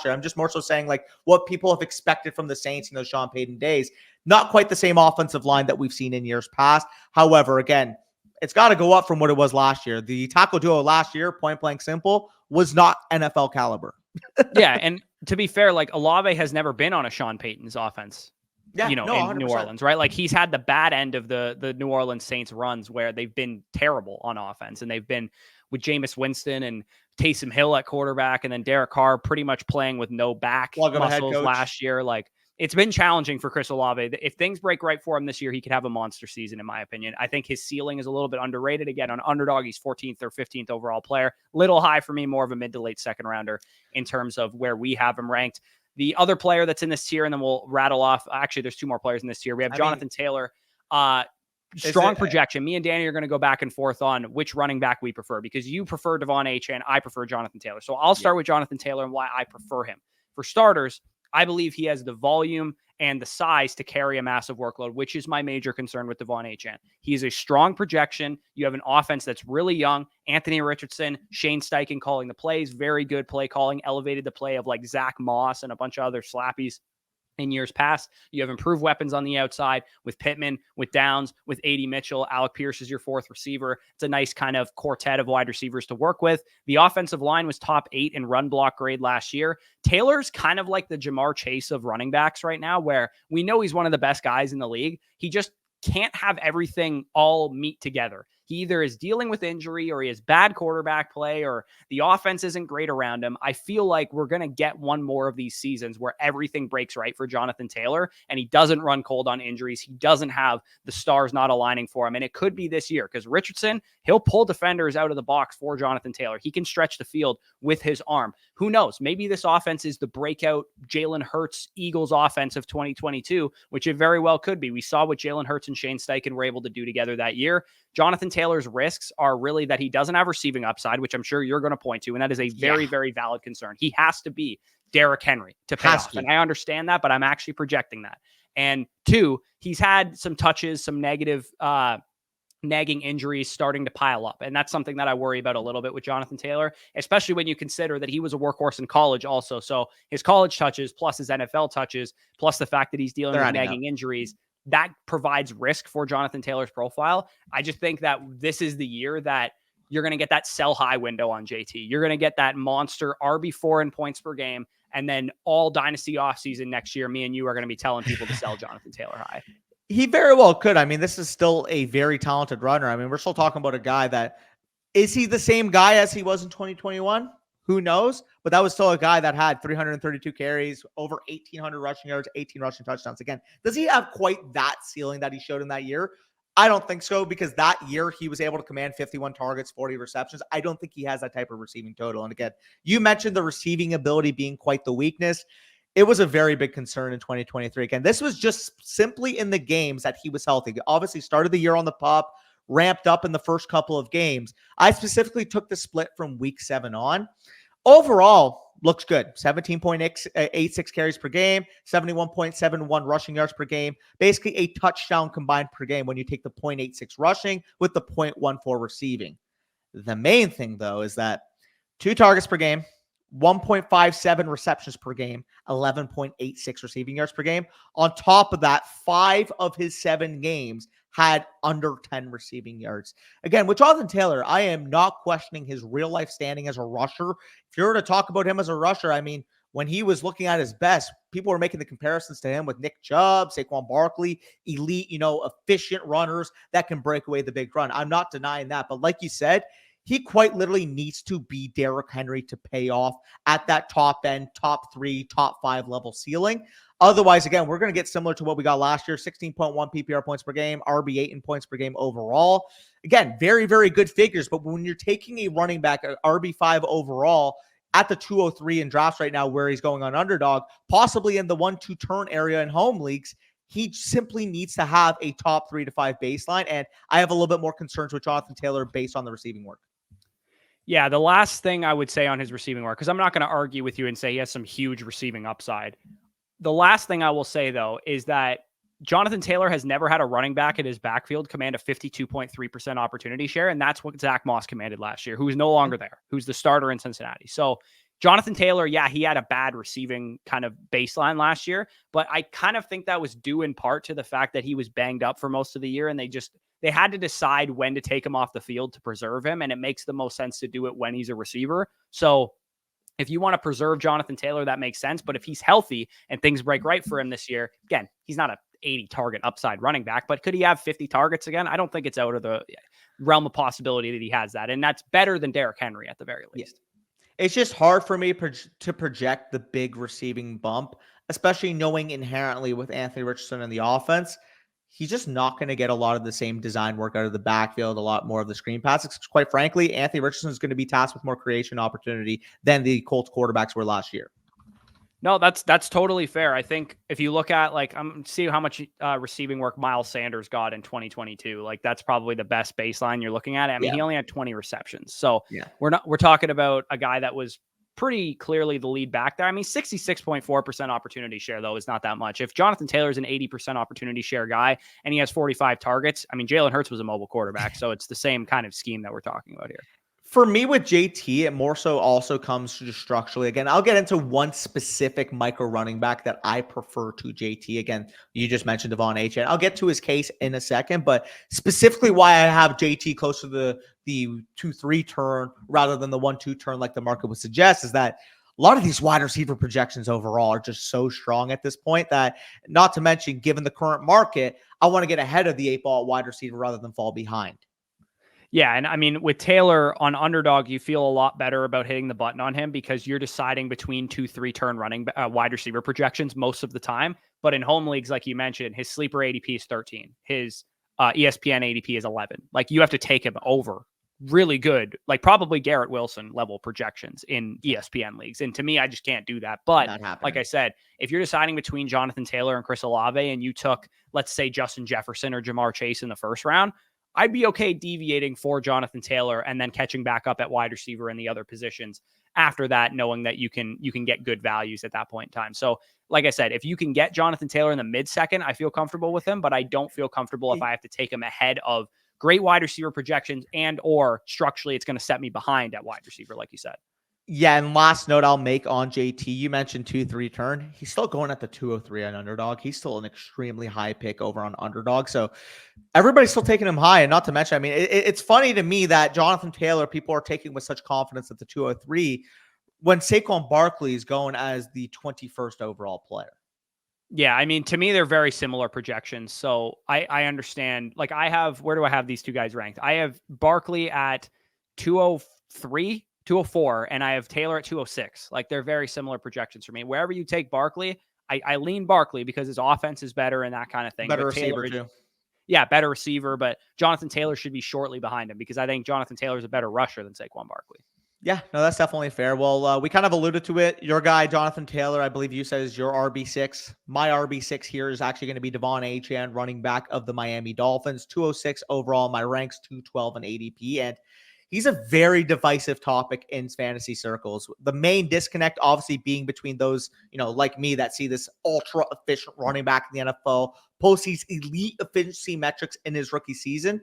year. I'm just more so saying like what people have expected from the Saints in those Sean Payton days. Not quite the same offensive line that we've seen in years past. However, again, it's got to go up from what it was last year. The tackle duo last year, point blank simple, was not NFL caliber. Yeah, and to be fair, like Olave has never been on a Sean Payton's offense. Yeah, in 100%. New Orleans, right? Like he's had the bad end of the New Orleans Saints runs where they've been terrible on offense, and they've been with Jameis Winston and Taysom Hill at quarterback, and then Derek Carr pretty much playing with no back muscles last year. Like it's been challenging for Chris Olave. If things break right for him this year, he could have a monster season, in my opinion. I think his ceiling is a little bit underrated. Again, on underdog, he's 14th or 15th overall player. Little high for me, more of a mid to late second rounder in terms of where we have him ranked. The other player that's in this tier, and then we'll rattle off. Actually, there's 2 more players in this tier. We have Jonathan Taylor. Strong projection. Me and Danny are going to go back and forth on which running back we prefer, because you prefer Devon Achane, I prefer Jonathan Taylor. So I'll start with Jonathan Taylor and why I prefer him. For starters, I believe he has the volume and the size to carry a massive workload, which is my major concern with Devon Achane. He is a strong projection. You have an offense that's really young. Anthony Richardson, Shane Steichen calling the plays, very good play calling, elevated the play of like Zach Moss and a bunch of other slappies in years past. You have improved weapons on the outside with Pittman, with Downs, with A.D. Mitchell. Alec Pierce is your 4th receiver. It's a nice kind of quartet of wide receivers to work with. The offensive line was top 8 in run block grade last year. Taylor's kind of like the Jamar Chase of running backs right now, where we know he's one of the best guys in the league. He just can't have everything all meet together. he either is dealing with injury or he has bad quarterback play or the offense isn't great around him. I feel like we're going to get one more of these seasons where everything breaks right for Jonathan Taylor and he doesn't run cold on injuries. He doesn't have the stars not aligning for him. And it could be this year because Richardson, he'll pull defenders out of the box for Jonathan Taylor. He can stretch the field with his arm. Who knows? Maybe this offense is the breakout Jalen Hurts Eagles offense of 2022, which it very well could be. We saw what Jalen Hurts and Shane Steichen were able to do together that year. Jonathan Taylor's risks are really that he doesn't have receiving upside, which I'm sure you're going to point to, and that is a very, very valid concern. He has to be Derrick Henry to pay off, and I understand that, but I'm actually projecting that. And two, he's had some touches, some negative nagging injuries starting to pile up. And that's something that I worry about a little bit with Jonathan Taylor, especially when you consider that he was a workhorse in college also. So his college touches plus his NFL touches, plus the fact that he's dealing with nagging injuries, that provides risk for Jonathan Taylor's profile. I just think that this is the year that you're going to get that sell high window on JT. You're going to get that monster RB4 in points per game. And then all dynasty offseason next year, me and you are going to be telling people to sell Jonathan Taylor high. He very well could. I mean, this is still a very talented runner. I mean, we're still talking about a guy that, is he the same guy as he was in 2021? Who knows? But that was still a guy that had 332 carries, over 1,800 rushing yards, 18 rushing touchdowns. Again, does he have quite that ceiling that he showed in that year? I don't think so, because that year he was able to command 51 targets, 40 receptions. I don't think he has that type of receiving total. And again, you mentioned the receiving ability being quite the weakness. It was a very big concern in 2023. Again, this was just simply in the games that he was healthy. He obviously started the year on the pop, ramped up in the first couple of games. I specifically took the split from week 7 on. Overall, looks good. 17.86 carries per game, 71.71 rushing yards per game, basically a touchdown combined per game when you take the 0.86 rushing with the 0.14 receiving. The main thing, though, is that 2 targets per game, 1.57 receptions per game, 11.86 receiving yards per game. On top of that, 5 of his 7 games had under 10 receiving yards. Again, with Jonathan Taylor, I am not questioning his real life standing as a rusher. If you were to talk about him as a rusher, I mean, when he was looking at his best, people were making the comparisons to him with Nick Chubb, Saquon Barkley, elite, efficient runners that can break away the big run. I'm not denying that. But like you said, he quite literally needs to be Derrick Henry to pay off at that top end, top 3, top 5 level ceiling. Otherwise, again, we're going to get similar to what we got last year, 16.1 PPR points per game, RB8 in points per game overall. Again, very, very good figures. But when you're taking a running back, RB5 overall, at the 203 in drafts right now where he's going on underdog, possibly in the 1-2 turn area in home leagues, he simply needs to have a top 3 to 5 baseline. And I have a little bit more concerns with Jonathan Taylor based on the receiving work. Yeah, the last thing I would say on his receiving work, because I'm not going to argue with you and say he has some huge receiving upside. The last thing I will say, though, is that Jonathan Taylor has never had a running back in his backfield command a 52.3% opportunity share, and that's what Zach Moss commanded last year, who's no longer there, who's the starter in Cincinnati. So Jonathan Taylor, yeah, he had a bad receiving kind of baseline last year, but I kind of think that was due in part to the fact that he was banged up for most of the year, and they had to decide when to take him off the field to preserve him, and it makes the most sense to do it when he's a receiver. So if you want to preserve Jonathan Taylor, that makes sense. But if he's healthy and things break right for him this year, again, he's not a 80 target upside running back, but could he have 50 targets again? I don't think it's out of the realm of possibility that he has that. And that's better than Derrick Henry at the very least. It's just hard for me to project the big receiving bump, especially knowing inherently with Anthony Richardson in the offense, he's just not going to get a lot of the same design work out of the backfield, a lot more of the screen passes. Quite frankly, Anthony Richardson is going to be tasked with more creation opportunity than the Colts quarterbacks were last year. No, that's totally fair. I think if you look at see how much receiving work Miles Sanders got in 2022, that's probably the best baseline you're looking at. I mean, he only had 20 receptions. So we're talking about a guy that was pretty clearly the lead back there. I mean, 66.4% opportunity share, though, is not that much. If Jonathan Taylor's an 80% opportunity share guy and he has 45 targets, I mean, Jalen Hurts was a mobile quarterback. So it's the same kind of scheme that we're talking about here. For me with JT, it more so also comes to structurally. Again, I'll get into one specific micro running back that I prefer to JT. Again, you just mentioned Devon Achane. I'll get to his case in a second, but specifically why I have JT close to the 2-3 turn rather than the 1-2 turn like the market would suggest is that a lot of these wide receiver projections overall are just so strong at this point that, not to mention, given the current market, I want to get ahead of the 8-ball wide receiver rather than fall behind. Yeah, and I mean, with Taylor on underdog, you feel a lot better about hitting the button on him because you're deciding between 2-3 turn running wide receiver projections most of the time. But in home leagues, like you mentioned, his sleeper ADP is 13. His ESPN ADP is 11. Like you have to take him over really good, like probably Garrett Wilson level projections in ESPN leagues. And to me, I just can't do that. But like I said, if you're deciding between Jonathan Taylor and Chris Olave and you took, let's say, Justin Jefferson or Jamar Chase in the first round, I'd be okay deviating for Jonathan Taylor and then catching back up at wide receiver in the other positions after that, knowing that you can get good values at that point in time. So like I said, if you can get Jonathan Taylor in the mid-second, I feel comfortable with him, but I don't feel comfortable if I have to take him ahead of great wide receiver projections and or structurally it's going to set me behind at wide receiver, like you said. Yeah, and last note I'll make on JT, you mentioned 2-3 turn. He's still going at the 203 on underdog. He's still an extremely high pick over on underdog. So everybody's still taking him high. And not to mention, I mean, it's funny to me that Jonathan Taylor, people are taking with such confidence at the 203 when Saquon Barkley is going as the 21st overall player. Yeah, I mean, to me, they're very similar projections. So I understand. Like I have, where do I have these two guys ranked? I have Barkley at 203. 204, and I have Taylor at 206. Like they're very similar projections for me. Wherever you take Barkley, I lean Barkley because his offense is better and that kind of thing. Better receiver too. Yeah, better receiver, but Jonathan Taylor should be shortly behind him because I think Jonathan Taylor is a better rusher than Saquon Barkley. Yeah, no, that's definitely fair. Well, we kind of alluded to it. Your guy, Jonathan Taylor, I believe you said is your RB6. My RB6 here is actually going to be Devon Achane, running back of the Miami Dolphins. 206 overall. My ranks 212 in ADP. And he's a very divisive topic in fantasy circles. The main disconnect obviously being between those, like me that see this ultra efficient running back in the NFL, posts these elite efficiency metrics in his rookie season.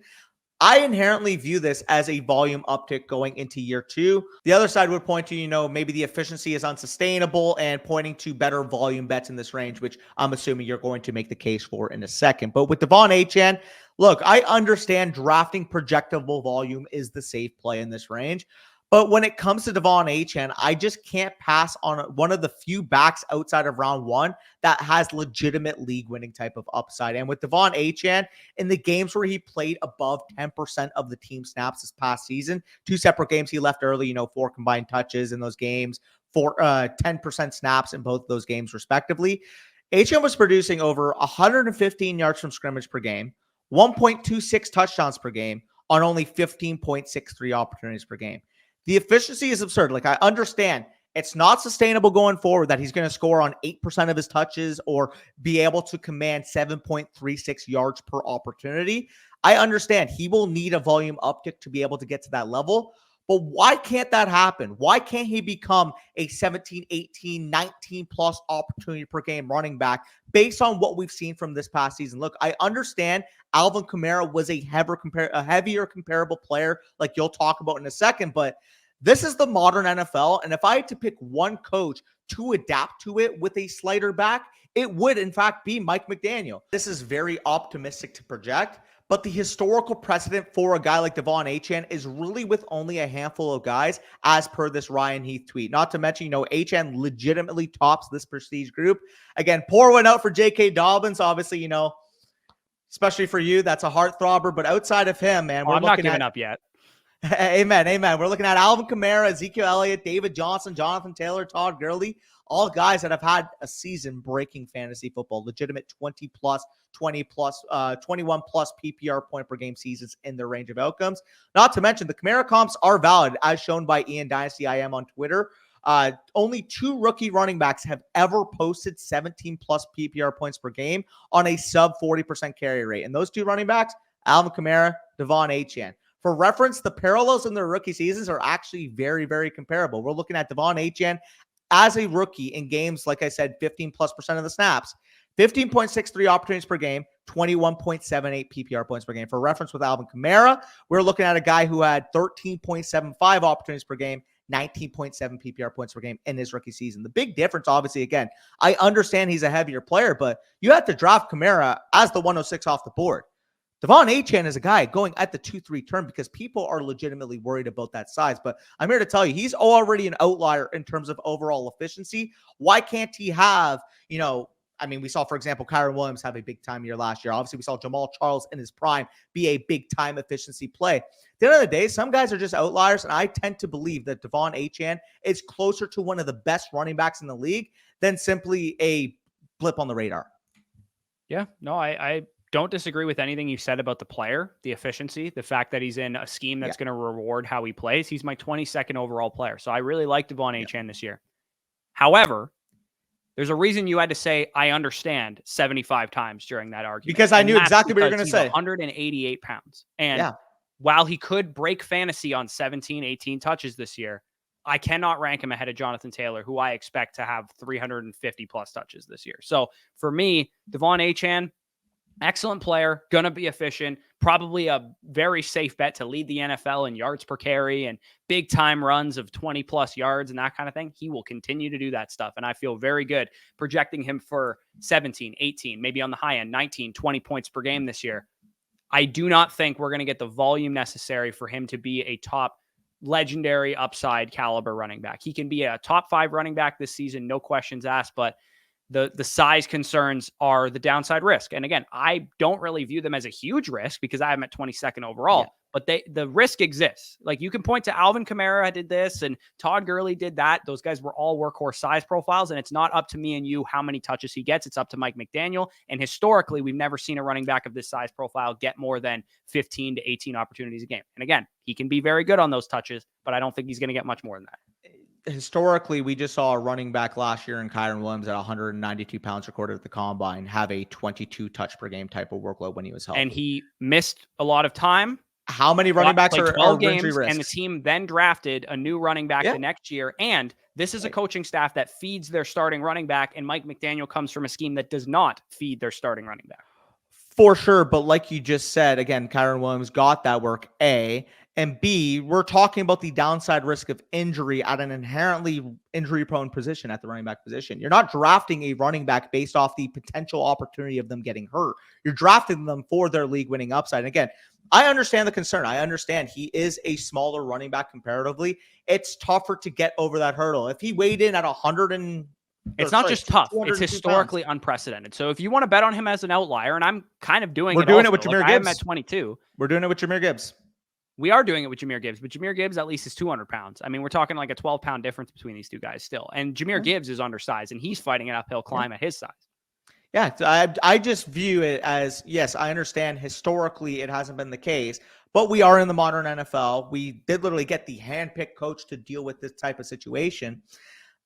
I inherently view this as a volume uptick going into year two. The other side would point to, maybe the efficiency is unsustainable and pointing to better volume bets in this range, which I'm assuming you're going to make the case for in a second. But with Devon Achane, look, I understand drafting projectable volume is the safe play in this range. But when it comes to Devon Achane, I just can't pass on one of the few backs outside of round one that has legitimate league-winning type of upside. And with Devon Achane, in the games where he played above 10% of the team snaps this past season, 2 separate games he left early, 4 combined touches in those games, 10% snaps in both those games respectively. Achane was producing over 115 yards from scrimmage per game, 1.26 touchdowns per game on only 15.63 opportunities per game. The efficiency is absurd. Like, I understand it's not sustainable going forward that he's going to score on 8% of his touches or be able to command 7.36 yards per opportunity. I understand he will need a volume uptick to be able to get to that level. But why can't that happen? Why can't he become a 17, 18, 19 plus opportunity per game running back based on what we've seen from this past season? Look, I understand Alvin Kamara was a heavier comparable player like you'll talk about in a second, but this is the modern NFL. And if I had to pick one coach to adapt to it with a slighter back, it would in fact be Mike McDaniel. This is very optimistic to project, but the historical precedent for a guy like Devon Achane is really with only a handful of guys, as per this Ryan Heath tweet. Not to mention, Achane legitimately tops this prestige group. Again, pour one out for J.K. Dobbins. Obviously, especially for you, that's a heartthrobber. But outside of him, man, I'm not giving up yet. Amen. We're looking at Alvin Kamara, Ezekiel Elliott, David Johnson, Jonathan Taylor, Todd Gurley, all guys that have had a season-breaking fantasy football, legitimate 21 plus PPR point per game seasons in their range of outcomes. Not to mention the Kamara comps are valid, as shown by Ian Dynasty IM on Twitter. Only 2 rookie running backs have ever posted 17 plus PPR points per game on a sub 40% carry rate. And those 2 running backs, Alvin Kamara, Devon Achane. For reference, the parallels in their rookie seasons are actually very, very comparable. We're looking at Devon Achane as a rookie in games, like I said, 15+% of the snaps, 15.63 opportunities per game, 21.78 PPR points per game. For reference, with Alvin Kamara, we're looking at a guy who had 13.75 opportunities per game, 19.7 PPR points per game in his rookie season. The big difference, obviously, again, I understand he's a heavier player, but you have to draft Kamara as the 106 off the board. Devon Achane is a guy going at the 2-3 turn because people are legitimately worried about that size. But I'm here to tell you, he's already an outlier in terms of overall efficiency. Why can't he have, I mean, we saw, for example, Kyron Williams have a big time year last year. Obviously, we saw Jamal Charles in his prime be a big time efficiency play. At the end of the day, some guys are just outliers, and I tend to believe that Devon Achane is closer to one of the best running backs in the league than simply a blip on the radar. Yeah, no, I don't disagree with anything you said about the player, the efficiency, the fact that he's in a scheme that's going to reward how he plays. He's my 22nd overall player. So I really like Devon Achane this year. However, there's a reason you had to say, I understand 75 times during that argument. Because I knew exactly what you were going to say. 188 pounds. And while he could break fantasy on 17, 18 touches this year, I cannot rank him ahead of Jonathan Taylor, who I expect to have 350 plus touches this year. So for me, Devon Achane, excellent player, going to be efficient, probably a very safe bet to lead the NFL in yards per carry and big time runs of 20 plus yards and that kind of thing. He will continue to do that stuff. And I feel very good projecting him for 17, 18, maybe on the high end, 19, 20 points per game this year. I do not think we're going to get the volume necessary for him to be a top legendary upside caliber running back. He can be a top 5 running back this season, no questions asked, but the size concerns are the downside risk. And again, I don't really view them as a huge risk because I have him at 22nd overall, but the risk exists. Like you can point to Alvin Kamara did this and Todd Gurley did that. Those guys were all workhorse size profiles, and it's not up to me and you how many touches he gets. It's up to Mike McDaniel. And historically, we've never seen a running back of this size profile get more than 15 to 18 opportunities a game. And again, he can be very good on those touches, but I don't think he's going to get much more than that. Historically, we just saw a running back last year in Kyron Williams at 192 pounds recorded at the combine have a 22 touch per game type of workload when he was healthy. And he missed a lot of time. How many running backs are 12 injury games, risks? and the team then drafted a new running back the next year. And this is a coaching staff that feeds their starting running back, and Mike McDaniel comes from a scheme that does not feed their starting running back. For sure, but like you just said, again, Kyron Williams got that work, A. And B, we're talking about the downside risk of injury at an inherently injury-prone position at the running back position. You're not drafting a running back based off the potential opportunity of them getting hurt. You're drafting them for their league-winning upside. And again, I understand the concern. I understand he is a smaller running back comparatively. It's tougher to get over that hurdle. If he weighed in at 100 and it's not just tough. It's historically unprecedented. So if you want to bet on him as an outlier, and I'm kind of doing it. We're doing it with Jahmyr Gibbs. I am at 22. We're doing it with Jahmyr Gibbs. We are doing it with Jahmyr Gibbs, but Jahmyr Gibbs at least is 200 pounds. I mean, we're talking like a 12-pound difference between these two guys still. And Jahmyr Gibbs is undersized, and he's fighting an uphill climb at his size. Yeah, I just view it as, yes, I understand historically it hasn't been the case, but we are in the modern NFL. We did literally get the handpicked coach to deal with this type of situation.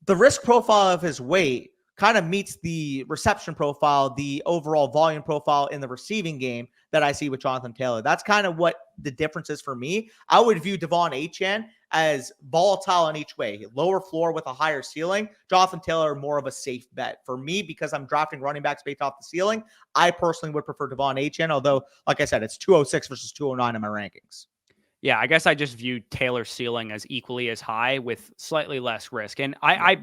The risk profile of his weight kind of meets the reception profile, the overall volume profile in the receiving game that I see with Jonathan Taylor. That's kind of what the difference is for me. I would view Devon Achane as volatile in each way. Lower floor with a higher ceiling. Jonathan Taylor, more of a safe bet. For me, because I'm drafting running backs based off the ceiling, I personally would prefer Devon Achane, although, like I said, it's 206 versus 209 in my rankings. Yeah, I guess I just view Taylor's ceiling as equally as high with slightly less risk. And I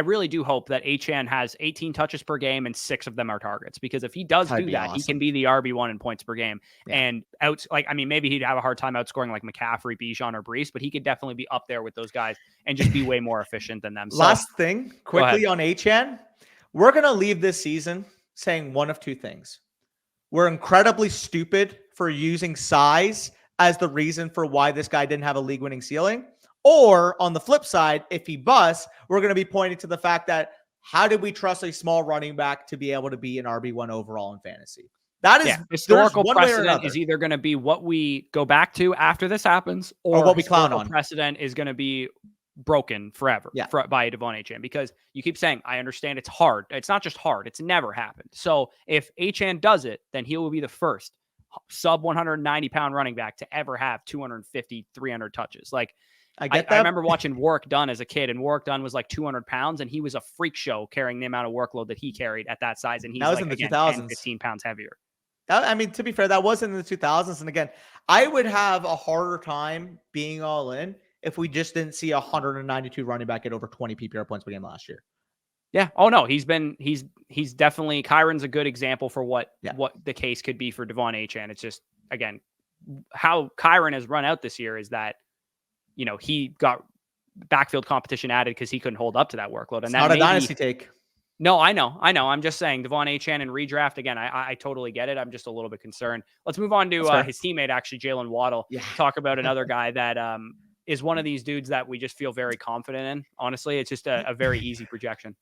really do hope that Achane has 18 touches per game and 6 of them are targets, because if he does do that, awesome. He can be the RB1 in points per game. Yeah. And maybe he'd have a hard time outscoring like McCaffrey, Bijan, or Brees, but he could definitely be up there with those guys and just be way more efficient than them. So, last thing, quickly on Achane, we're going to leave this season saying one of two things. We're incredibly stupid for using size as the reason for why this guy didn't have a league-winning ceiling. Or on the flip side, if he busts, we're going to be pointing to the fact that how did we trust a small running back to be able to be an RB1 overall in fantasy? That is historical precedent is either going to be what we go back to after this happens, or what we clown on. Precedent is going to be broken forever by Devon Achane, because you keep saying, I understand it's hard. It's not just hard. It's never happened. So if Achane does it, then he will be the first sub 190 pound running back to ever have 250, 300 touches. Like I remember watching Warwick Dunn as a kid, and Warwick Dunn was like 200 pounds, and he was a freak show carrying the amount of workload that he carried at that size. And he's like, in the again, 10, 15 pounds heavier. I mean, to be fair, that was in the 2000s. And again, I would have a harder time being all in if we just didn't see 192 running back at over 20 PPR points per game last year. Yeah. Oh no, he's definitely, Kyron's a good example for what the case could be for Devon Achane. It's just, again, how Kyron has run out this year is that, he got backfield competition added because he couldn't hold up to that workload. And it's that not a dynasty take. No, I know. I'm just saying Devon Achane and redraft again. I totally get it. I'm just a little bit concerned. Let's move on to his teammate, actually, Jaylen Waddle. Yeah. Talk about another guy that is one of these dudes that we just feel very confident in. Honestly, it's just a very easy projection.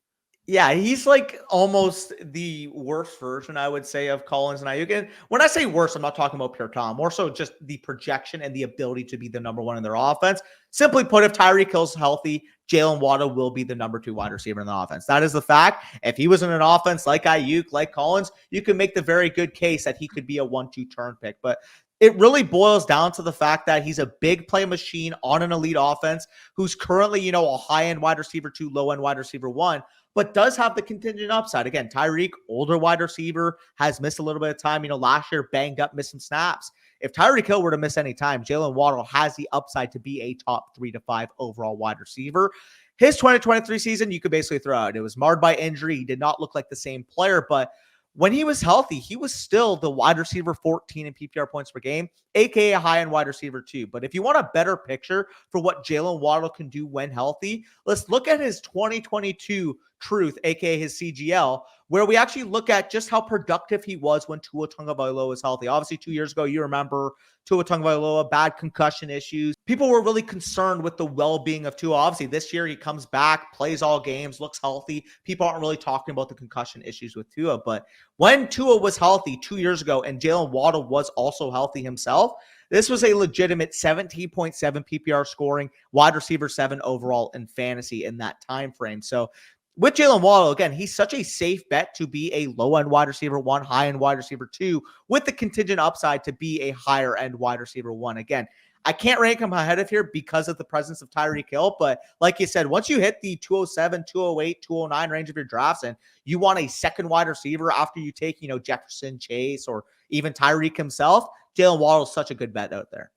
Yeah, he's like almost the worst version, I would say, of Collins and Aiyuk. And when I say worse, I'm not talking about pure talent, more so just the projection and the ability to be the number one in their offense. Simply put, if Tyreek Hill's healthy, Jaylen Waddle will be the number 2 wide receiver in the offense. That is the fact. If he was in an offense like Aiyuk, like Collins, you can make the very good case that he could be a 1-2 turn pick. But it really boils down to the fact that he's a big play machine on an elite offense who's currently, a high-end wide receiver 2, low-end wide receiver 1, but does have the contingent upside. Again, Tyreek, older wide receiver, has missed a little bit of time. Last year, banged up, missing snaps. If Tyreek Hill were to miss any time, Jaylen Waddle has the upside to be a top 3 to 5 overall wide receiver. His 2023 season, you could basically throw out. It was marred by injury. He did not look like the same player, but when he was healthy, he was still the wide receiver 14 in PPR points per game, aka a high-end wide receiver 2. But if you want a better picture for what Jaylen Waddle can do when healthy, let's look at his 2022 truth, aka his CGL, where we actually look at just how productive he was when Tua Tagovailoa was healthy. Obviously, 2 years ago, you remember Tua Tagovailoa, bad concussion issues. People were really concerned with the well-being of Tua. Obviously, this year he comes back, plays all games, looks healthy. People aren't really talking about the concussion issues with Tua. But when Tua was healthy 2 years ago and Jaylen Waddle was also healthy himself, this was a legitimate 17.7 PPR scoring, wide receiver 7 overall in fantasy in that time frame. So with Jaylen Waddle, again, he's such a safe bet to be a low-end wide receiver 1, high-end wide receiver 2, with the contingent upside to be a higher-end wide receiver 1. Again, I can't rank him ahead of here because of the presence of Tyreek Hill, but like you said, once you hit the 207, 208, 209 range of your drafts and you want a second wide receiver after you take, Jefferson, Chase, or even Tyreek himself, Jaylen Waddle is such a good bet out there.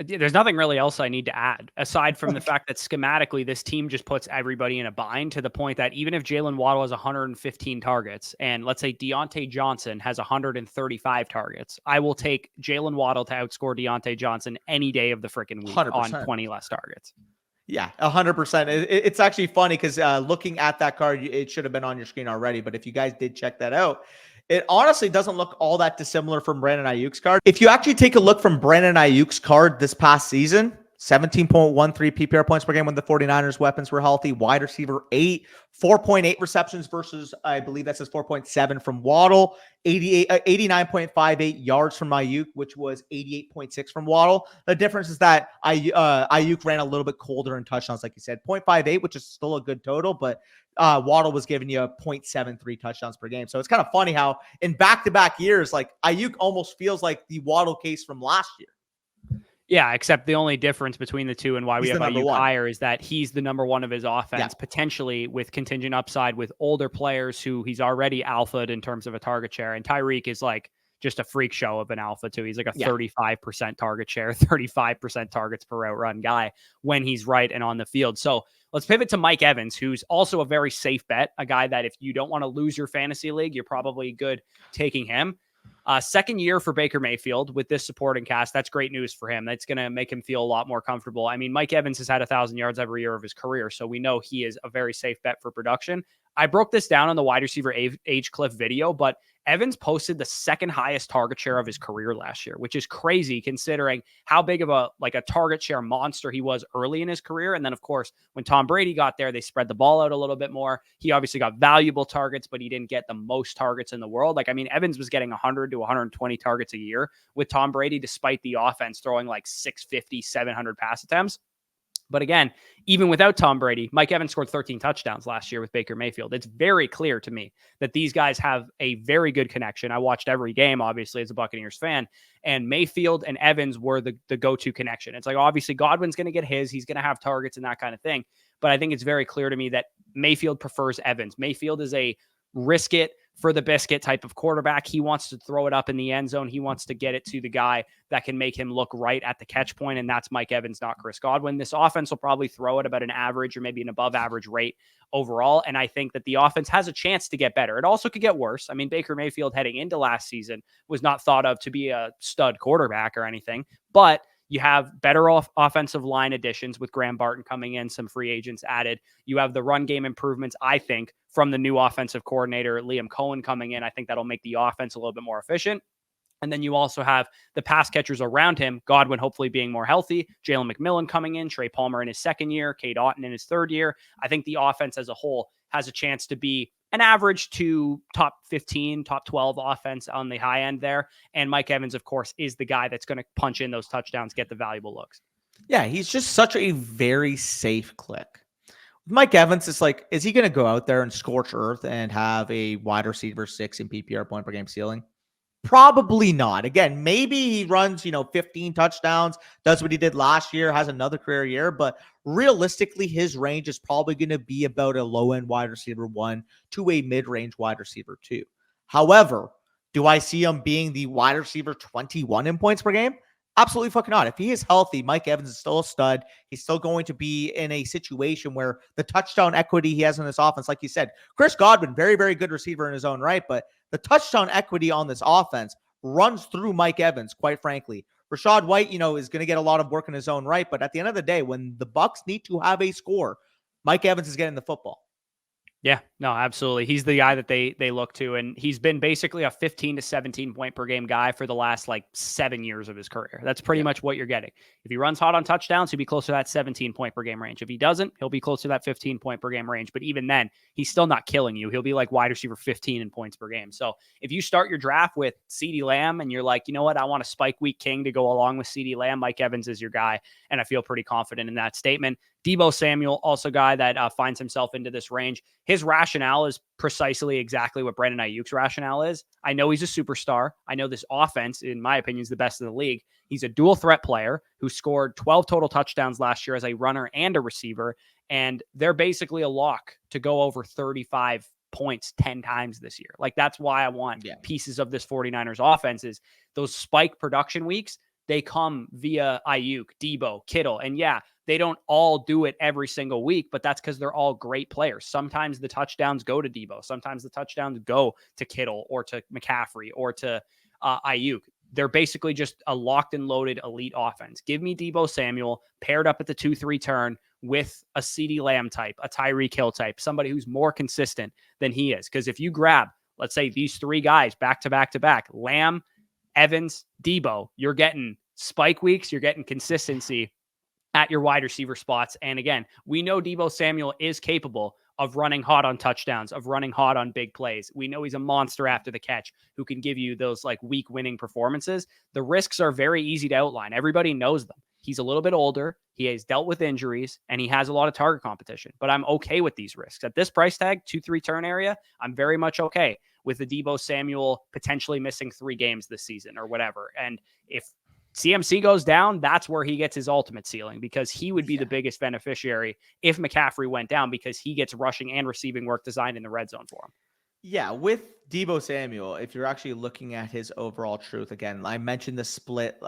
There's nothing really else I need to add aside from the fact that schematically this team just puts everybody in a bind to the point that even if Jaylen Waddle has 115 targets and let's say Deontay Johnson has 135 targets, I will take Jaylen Waddle to outscore Deontay Johnson any day of the freaking week 100%. On 20 less targets. Yeah, 100%. It's actually funny because looking at that card, it should have been on your screen already. But if you guys did check that out, it honestly doesn't look all that dissimilar from Brandon Ayuk's card. If you actually take a look from Brandon Ayuk's card this past season, 17.13 PPR points per game when the 49ers weapons were healthy, wide receiver 8, 4.8 receptions versus, I believe that says 4.7 from Waddle, 89.58 yards from Aiyuk, which was 88.6 from Waddle. The difference is that Aiyuk ran a little bit colder in touchdowns, like you said, 0.58, which is still a good total, but Waddle was giving you a 0.73 touchdowns per game. So it's kind of funny how in back-to-back years, like Aiyuk almost feels like the Waddle case from last year. Yeah, except the only difference between the two and why we have Aiyuk higher is that he's the number 1 of his offense, potentially with contingent upside with older players who he's already alphaed in terms of a target share. And Tyreek is like just a freak show of an alpha too. He's like a 35% target share, 35% targets per route run guy when he's right and on the field. So let's pivot to Mike Evans, who's also a very safe bet, a guy that if you don't want to lose your fantasy league, you're probably good taking him. Second year for Baker Mayfield with this supporting cast. That's great news for him. That's going to make him feel a lot more comfortable. I mean, Mike Evans has had 1,000 yards every year of his career, so we know he is a very safe bet for production. I broke this down on the wide receiver age cliff video, but Evans posted the second highest target share of his career last year, which is crazy considering how big of a target share monster he was early in his career. And then, of course, when Tom Brady got there, they spread the ball out a little bit more. He obviously got valuable targets, but he didn't get the most targets in the world. Evans was getting 100 to 120 targets a year with Tom Brady, despite the offense throwing like 650, 700 pass attempts. But again, even without Tom Brady, Mike Evans scored 13 touchdowns last year with Baker Mayfield. It's very clear to me that these guys have a very good connection. I watched every game, obviously, as a Buccaneers fan, and Mayfield and Evans were the go-to connection. It's like, obviously, Godwin's going to get his. He's going to have targets and that kind of thing. But I think it's very clear to me that Mayfield prefers Evans. Mayfield is a risk it for the biscuit type of quarterback. He wants to throw it up in the end zone. He wants to get it to the guy that can make him look right at the catch point, and that's Mike Evans, not Chris Godwin. This offense will probably throw it about an average or maybe an above average rate overall, and I think that the offense has a chance to get better. It also could get worse. I mean, Baker Mayfield heading into last season was not thought of to be a stud quarterback or anything, but You have better offensive line additions with Graham Barton coming in, some free agents added. You have the run game improvements, I think, from the new offensive coordinator, Liam Cohen, coming in. I think that'll make the offense a little bit more efficient. And then you also have the pass catchers around him, Godwin hopefully being more healthy, Jalen McMillan coming in, Trey Palmer in his second year, Cade Otton in his third year. I think the offense as a whole has a chance to be an average to top 15, top 12 offense on the high end there. And Mike Evans, of course, is the guy that's going to punch in those touchdowns, get the valuable looks. Yeah, he's just such a very safe click. Mike Evans is like, is he going to go out there and scorch earth and have a wide receiver 6 in PPR point per game ceiling? Probably not. Again, maybe he runs, 15 touchdowns, does what he did last year, has another career year, but realistically, his range is probably going to be about a low-end wide receiver 1 to a mid-range wide receiver 2. However, do I see him being the wide receiver 21 in points per game? Absolutely fucking not. If he is healthy, Mike Evans is still a stud. He's still going to be in a situation where the touchdown equity he has in this offense, like you said, Chris Godwin, very, very good receiver in his own right, but the touchdown equity on this offense runs through Mike Evans, quite frankly. Rachaad White, is going to get a lot of work in his own right, but at the end of the day, when the Bucs need to have a score, Mike Evans is getting the football. Yeah, no, absolutely. He's the guy that they look to, and he's been basically a 15 to 17 point per game guy for the last 7 years of his career. That's pretty much what you're getting. If he runs hot on touchdowns, he'll be close to that 17 point per game range. If he doesn't, he'll be close to that 15 point per game range. But even then, he's still not killing you. He'll be like wide receiver 15 in points per game. So if you start your draft with CeeDee Lamb and you're like, you know what, I want a spike week king to go along with CeeDee Lamb, Mike Evans is your guy. And I feel pretty confident in that statement. Deebo Samuel, also a guy that finds himself into this range. His rationale is precisely exactly what Brandon Ayuk's rationale is. I know he's a superstar. I know this offense, in my opinion, is the best in the league. He's a dual threat player who scored 12 total touchdowns last year as a runner and a receiver. And they're basically a lock to go over 35 points 10 times this year. That's why I want pieces of this 49ers offense is those spike production weeks. They come via Aiyuk, Deebo, Kittle. And they don't all do it every single week, but that's because they're all great players. Sometimes the touchdowns go to Deebo. Sometimes the touchdowns go to Kittle or to McCaffrey or to Aiyuk. They're basically just a locked and loaded elite offense. Give me Deebo Samuel paired up at the 2-3 turn with a CeeDee Lamb type, a Tyreek Hill type, somebody who's more consistent than he is. Because if you grab, let's say, these 3 guys back to back to back, Lamb, Evans, Deebo, you're getting spike weeks, you're getting consistency at your wide receiver spots. And again, we know Deebo Samuel is capable of running hot on touchdowns, of running hot on big plays. We know he's a monster after the catch who can give you those week winning performances. The risks are very easy to outline. Everybody knows them. He's a little bit older. He has dealt with injuries and he has a lot of target competition, but I'm okay with these risks at this price tag, 2-3 turn area. I'm very much okay with the Deebo Samuel potentially missing 3 games this season or whatever. And if CMC goes down, that's where he gets his ultimate ceiling because he would be the biggest beneficiary if McCaffrey went down because he gets rushing and receiving work designed in the red zone for him. Yeah, with Deebo Samuel, if you're actually looking at his overall truth, again, I mentioned the split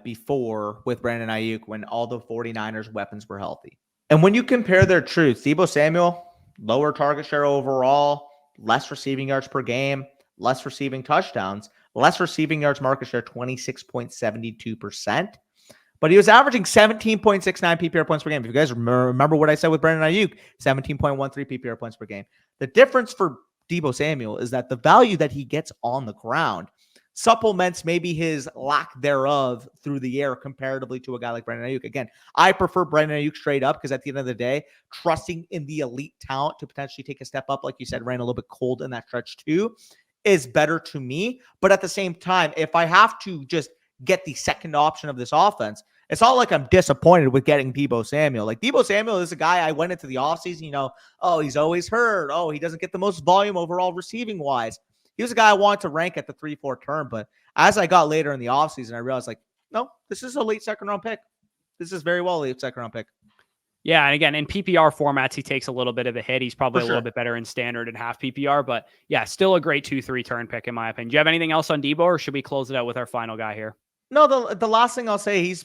before with Brandon Aiyuk when all the 49ers weapons were healthy. And when you compare their truth, Deebo Samuel, lower target share overall, less receiving yards per game, less receiving touchdowns, less receiving yards market share, 26.72%. But he was averaging 17.69 PPR points per game. If you guys remember what I said with Brandon Aiyuk, 17.13 PPR points per game. The difference for Deebo Samuel is that the value that he gets on the ground supplements maybe his lack thereof through the air comparatively to a guy like Brandon Aiyuk. Again, I prefer Brandon Aiyuk straight up because at the end of the day, trusting in the elite talent to potentially take a step up, like you said, ran a little bit cold in that stretch too, is better to me. But at the same time, if I have to just get the second option of this offense, it's not like I'm disappointed with getting Deebo Samuel. Deebo Samuel is a guy I went into the offseason, he's always hurt. Oh, he doesn't get the most volume overall receiving wise. He was a guy I wanted to rank at the 3-4 turn. But as I got later in the offseason, I realized no, this is a late second round pick. This is very well a late second round pick. Yeah, and again, in PPR formats, he takes a little bit of a hit. He's probably a little bit better in standard and half PPR, but still a great 2-3 turn pick in my opinion. Do you have anything else on Deebo, or should we close it out with our final guy here? No, the last thing I'll say, he's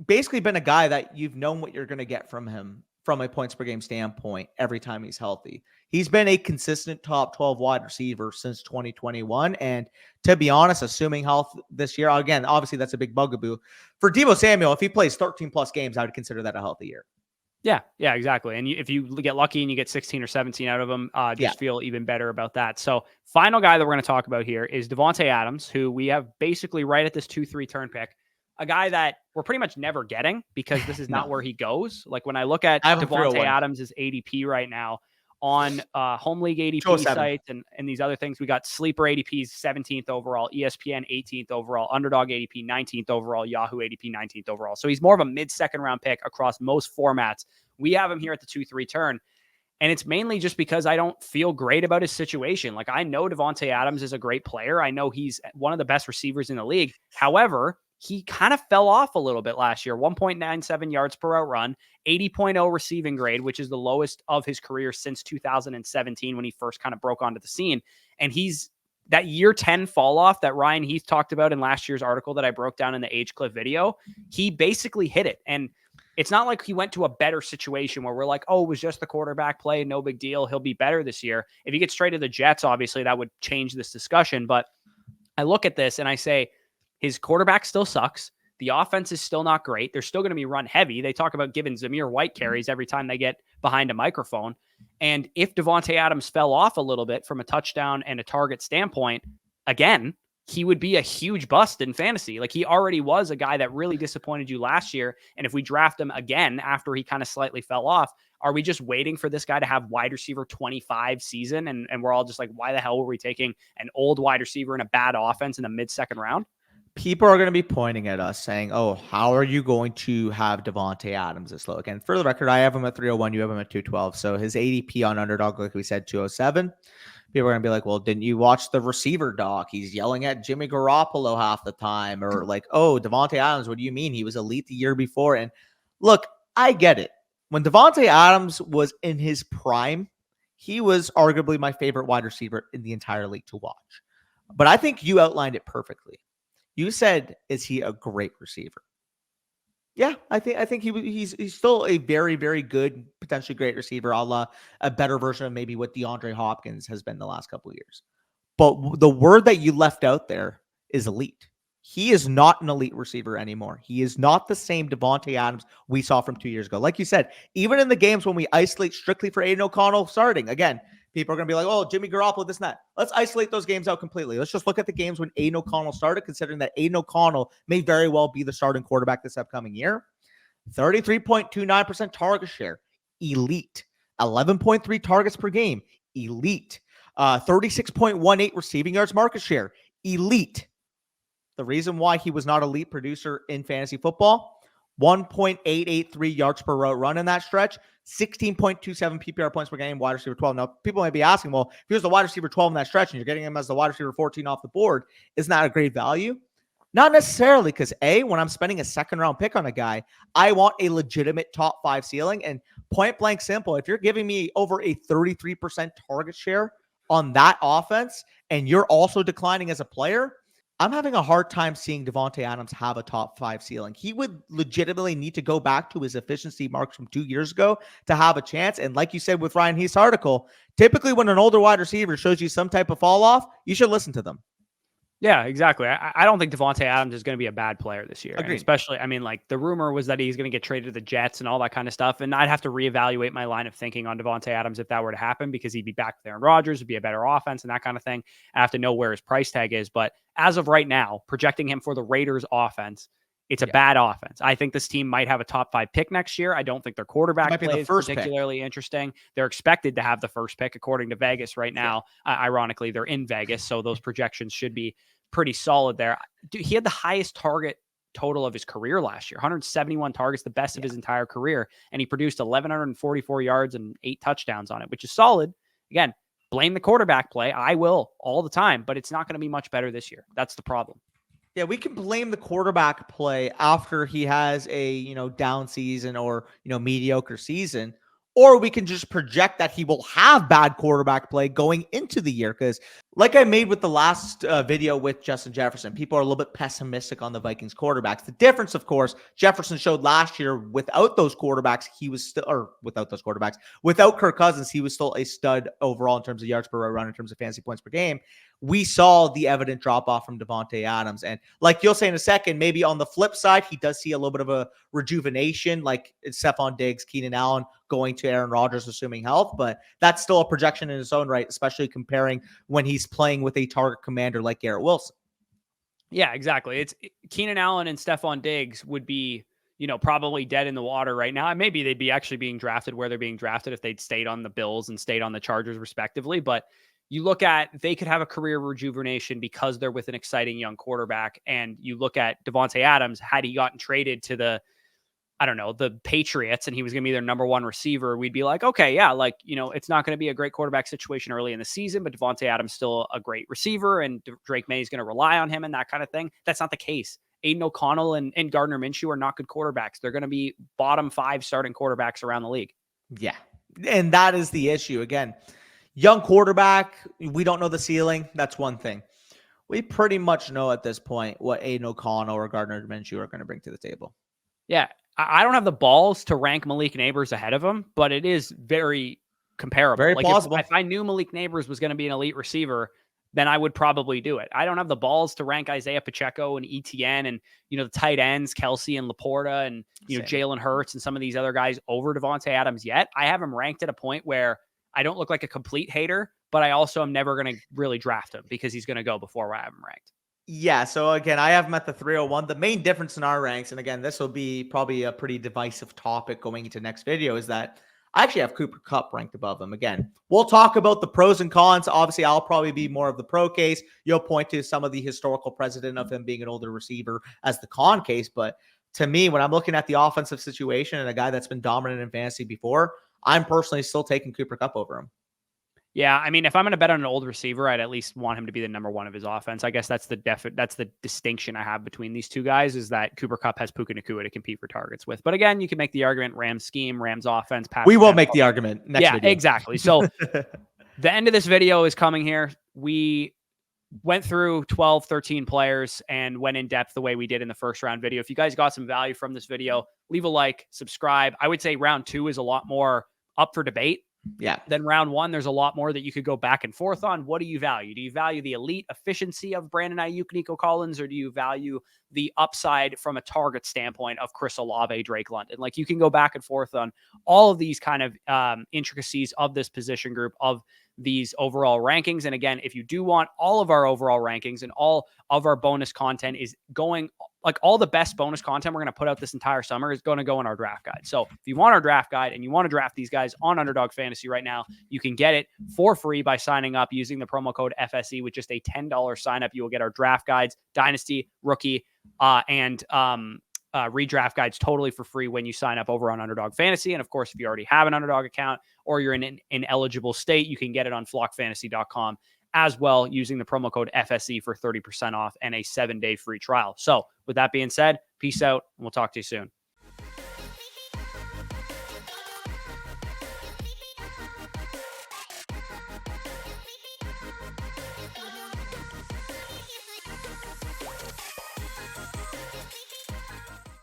basically been a guy that you've known what you're going to get from him from a points per game standpoint every time he's healthy. He's been a consistent top 12 wide receiver since 2021. And to be honest, assuming health this year, again, obviously that's a big bugaboo. For Deebo Samuel, if he plays 13 plus games, I would consider that a healthy year. Yeah, exactly. And if you get lucky and you get 16 or 17 out of them, just feel even better about that. So final guy that we're going to talk about here is Davante Adams, who we have basically right at this 2-3 turn pick. A guy that we're pretty much never getting because this is not where he goes. Like when I look at Davante Adams' ADP right now on home league ADP sites and these other things, we got Sleeper ADP's 17th overall, ESPN 18th overall, Underdog ADP 19th overall, Yahoo ADP 19th overall. So he's more of a mid-second round pick across most formats. We have him here at the 2-3 turn. And it's mainly just because I don't feel great about his situation. Like I know Davante Adams is a great player. I know he's one of the best receivers in the league. However, he kind of fell off a little bit last year. 1.97 yards per route run, 80.0 receiving grade, which is the lowest of his career since 2017 when he first kind of broke onto the scene. And he's that year 10 fall off that Ryan Heath talked about in last year's article that I broke down in the Age Cliff video. He basically hit it. And it's not like he went to a better situation where we're like, oh, it was just the quarterback play. No big deal. He'll be better this year. If he gets straight to the Jets, obviously that would change this discussion. But I look at this and I say, his quarterback still sucks. The offense is still not great. They're still going to be run heavy. They talk about giving Zamir White carries every time they get behind a microphone. And if Davante Adams fell off a little bit from a touchdown and a target standpoint, again, he would be a huge bust in fantasy. Like he already was a guy that really disappointed you last year. And if we draft him again after he kind of slightly fell off, are we just waiting for this guy to have wide receiver 25 season? And we're all just like, why the hell were we taking an old wide receiver in a bad offense in the mid-second round? People are going to be pointing at us saying, oh, how are you going to have Davante Adams this low? Again, for the record, I have him at 301. You have him at 212. So his ADP on Underdog, like we said, 207. People are going to be like, well, didn't you watch the receiver doc? He's yelling at Jimmy Garoppolo half the time. Or like, oh, Davante Adams, what do you mean? He was elite the year before. And look, I get it. When Davante Adams was in his prime, he was arguably my favorite wide receiver in the entire league to watch. But I think you outlined it perfectly. You said, is he a great receiver? Yeah, I think he's still a very, very good, potentially great receiver, a la a better version of maybe what DeAndre Hopkins has been the last couple of years. But the word that you left out there is elite. He is not an elite receiver anymore. He is not the same Davante Adams we saw from 2 years ago. Like you said, even in the games when we isolate strictly for Aiden O'Connell starting, again, people are going to be like, oh, Jimmy Garoppolo, this and that. Let's isolate those games out completely. Let's just look at the games when Aiden O'Connell started, considering that Aiden O'Connell may very well be the starting quarterback this upcoming year. 33.29% target share, elite. 11.3 targets per game, elite. 36.18 receiving yards market share, elite. The reason why he was not elite producer in fantasy football, 1.883 yards per route run in that stretch, 16.27 PPR points per game, wide receiver 12. Now, people might be asking, well, if he was the wide receiver 12 in that stretch and you're getting him as the wide receiver 14 off the board, isn't that a great value? Not necessarily, because when I'm spending a second-round pick on a guy, I want a legitimate top 5 ceiling. And point blank simple, if you're giving me over a 33% target share on that offense and you're also declining as a player, I'm having a hard time seeing Davante Adams have a top 5 ceiling. He would legitimately need to go back to his efficiency marks from 2 years ago to have a chance. And like you said with Ryan Heath's article, typically when an older wide receiver shows you some type of fall off, you should listen to them. Yeah, exactly. I don't think Davante Adams is going to be a bad player this year. Especially, I mean, like the rumor was that he's going to get traded to the Jets and all that kind of stuff. And I'd have to reevaluate my line of thinking on Davante Adams if that were to happen, because he'd be back with Aaron Rodgers, it'd be a better offense and that kind of thing. I have to know where his price tag is. But as of right now, projecting him for the Raiders offense, it's a bad offense. I think this team might have a top 5 pick next year. I don't think their quarterback play is particularly interesting. They're expected to have the first pick according to Vegas right now. Ironically, they're in Vegas, so those projections should be pretty solid there. Dude, he had the highest target total of his career last year, 171 targets, the best of his entire career. And he produced 1,144 yards and 8 touchdowns on it, which is solid. Again, blame the quarterback play. I will all the time, but it's not going to be much better this year. That's the problem. Yeah, we can blame the quarterback play after he has a, down season or, mediocre season. Or we can just project that he will have bad quarterback play going into the year, because Like I made with the last video with Justin Jefferson, people are a little bit pessimistic on the Vikings quarterbacks. The difference, of course, Jefferson showed last year without those quarterbacks, he was still, or without those quarterbacks, without Kirk Cousins, he was still a stud overall in terms of yards per run, in terms of fantasy points per game. We saw the evident drop off from Davante Adams. And like you'll say in a second, maybe on the flip side, he does see a little bit of a rejuvenation, like Stephon Diggs, Keenan Allen going to Aaron Rodgers, assuming health. But that's still a projection in his own right, especially comparing when he's playing with a target commander like Garrett Wilson. Yeah, exactly. It's Keenan Allen and Stephon Diggs would be, probably dead in the water right now. And maybe they'd be actually being drafted where they're being drafted if they'd stayed on the Bills and stayed on the Chargers respectively. But you look at, they could have a career rejuvenation because they're with an exciting young quarterback. And you look at Davante Adams, had he gotten traded to the Patriots and he was going to be their number one receiver, we'd be like, okay, yeah, it's not going to be a great quarterback situation early in the season, but Davante Adams still a great receiver and Drake May is going to rely on him and that kind of thing. That's not the case. Aiden O'Connell and Gardner Minshew are not good quarterbacks. They're going to be bottom 5 starting quarterbacks around the league. Yeah. And that is the issue. Again, young quarterback, we don't know the ceiling. That's one thing. We pretty much know at this point what Aiden O'Connell or Gardner Minshew are going to bring to the table. Yeah. I don't have the balls to rank Malik Neighbors ahead of him, but it is very comparable. Very plausible. If I knew Malik Neighbors was going to be an elite receiver, then I would probably do it. I don't have the balls to rank Isaiah Pacheco and ETN and, the tight ends, Kelsey and Laporta and, Jalen Hurts and some of these other guys over Davante Adams yet. I have him ranked at a point where I don't look like a complete hater, but I also am never going to really draft him because he's going to go before where I have him ranked. Yeah, so again, I have him at the 301. The main difference in our ranks, and again, this will be probably a pretty divisive topic going into next video, is that I actually have Cooper Kupp ranked above him. Again, we'll talk about the pros and cons. Obviously, I'll probably be more of the pro case. You'll point to some of the historical precedent of him being an older receiver as the con case. But to me, when I'm looking at the offensive situation and a guy that's been dominant in fantasy before, I'm personally still taking Cooper Kupp over him. Yeah, I mean, if I'm going to bet on an old receiver, I'd at least want him to be the number one of his offense. I guess that's the distinction I have between these two guys is that Cooper Kupp has Puka Nacua to compete for targets with. But again, you can make the argument Rams scheme, Rams offense. We will make the argument next video. Exactly. So the end of this video is coming here. We went through 12, 13 players and went in depth the way we did in the first round video. If you guys got some value from this video, leave a like, subscribe. I would say round 2 is a lot more up for debate. Yeah. Then round 1, there's a lot more that you could go back and forth on. What do you value? Do you value the elite efficiency of Brandon Aiyuk, Nico Collins, or do you value the upside from a target standpoint of Chris Olave, Drake London? Like you can go back and forth on all of these kind of intricacies of this position group, of these overall rankings. And again, if you do want all of our overall rankings and all of our bonus content is going, like all the best bonus content we're going to put out this entire summer is going to go in our draft guide. So if you want our draft guide and you want to draft these guys on Underdog Fantasy right now, you can get it for free by signing up using the promo code FSE with just a $10 sign up. You will get our draft guides, Dynasty, Rookie, and redraft guides totally for free when you sign up over on Underdog Fantasy. And of course, if you already have an Underdog account or you're in an ineligible state, you can get it on flockfantasy.com as well using the promo code FSE for 30% off and a 7-day free trial. So with that being said, peace out and we'll talk to you soon.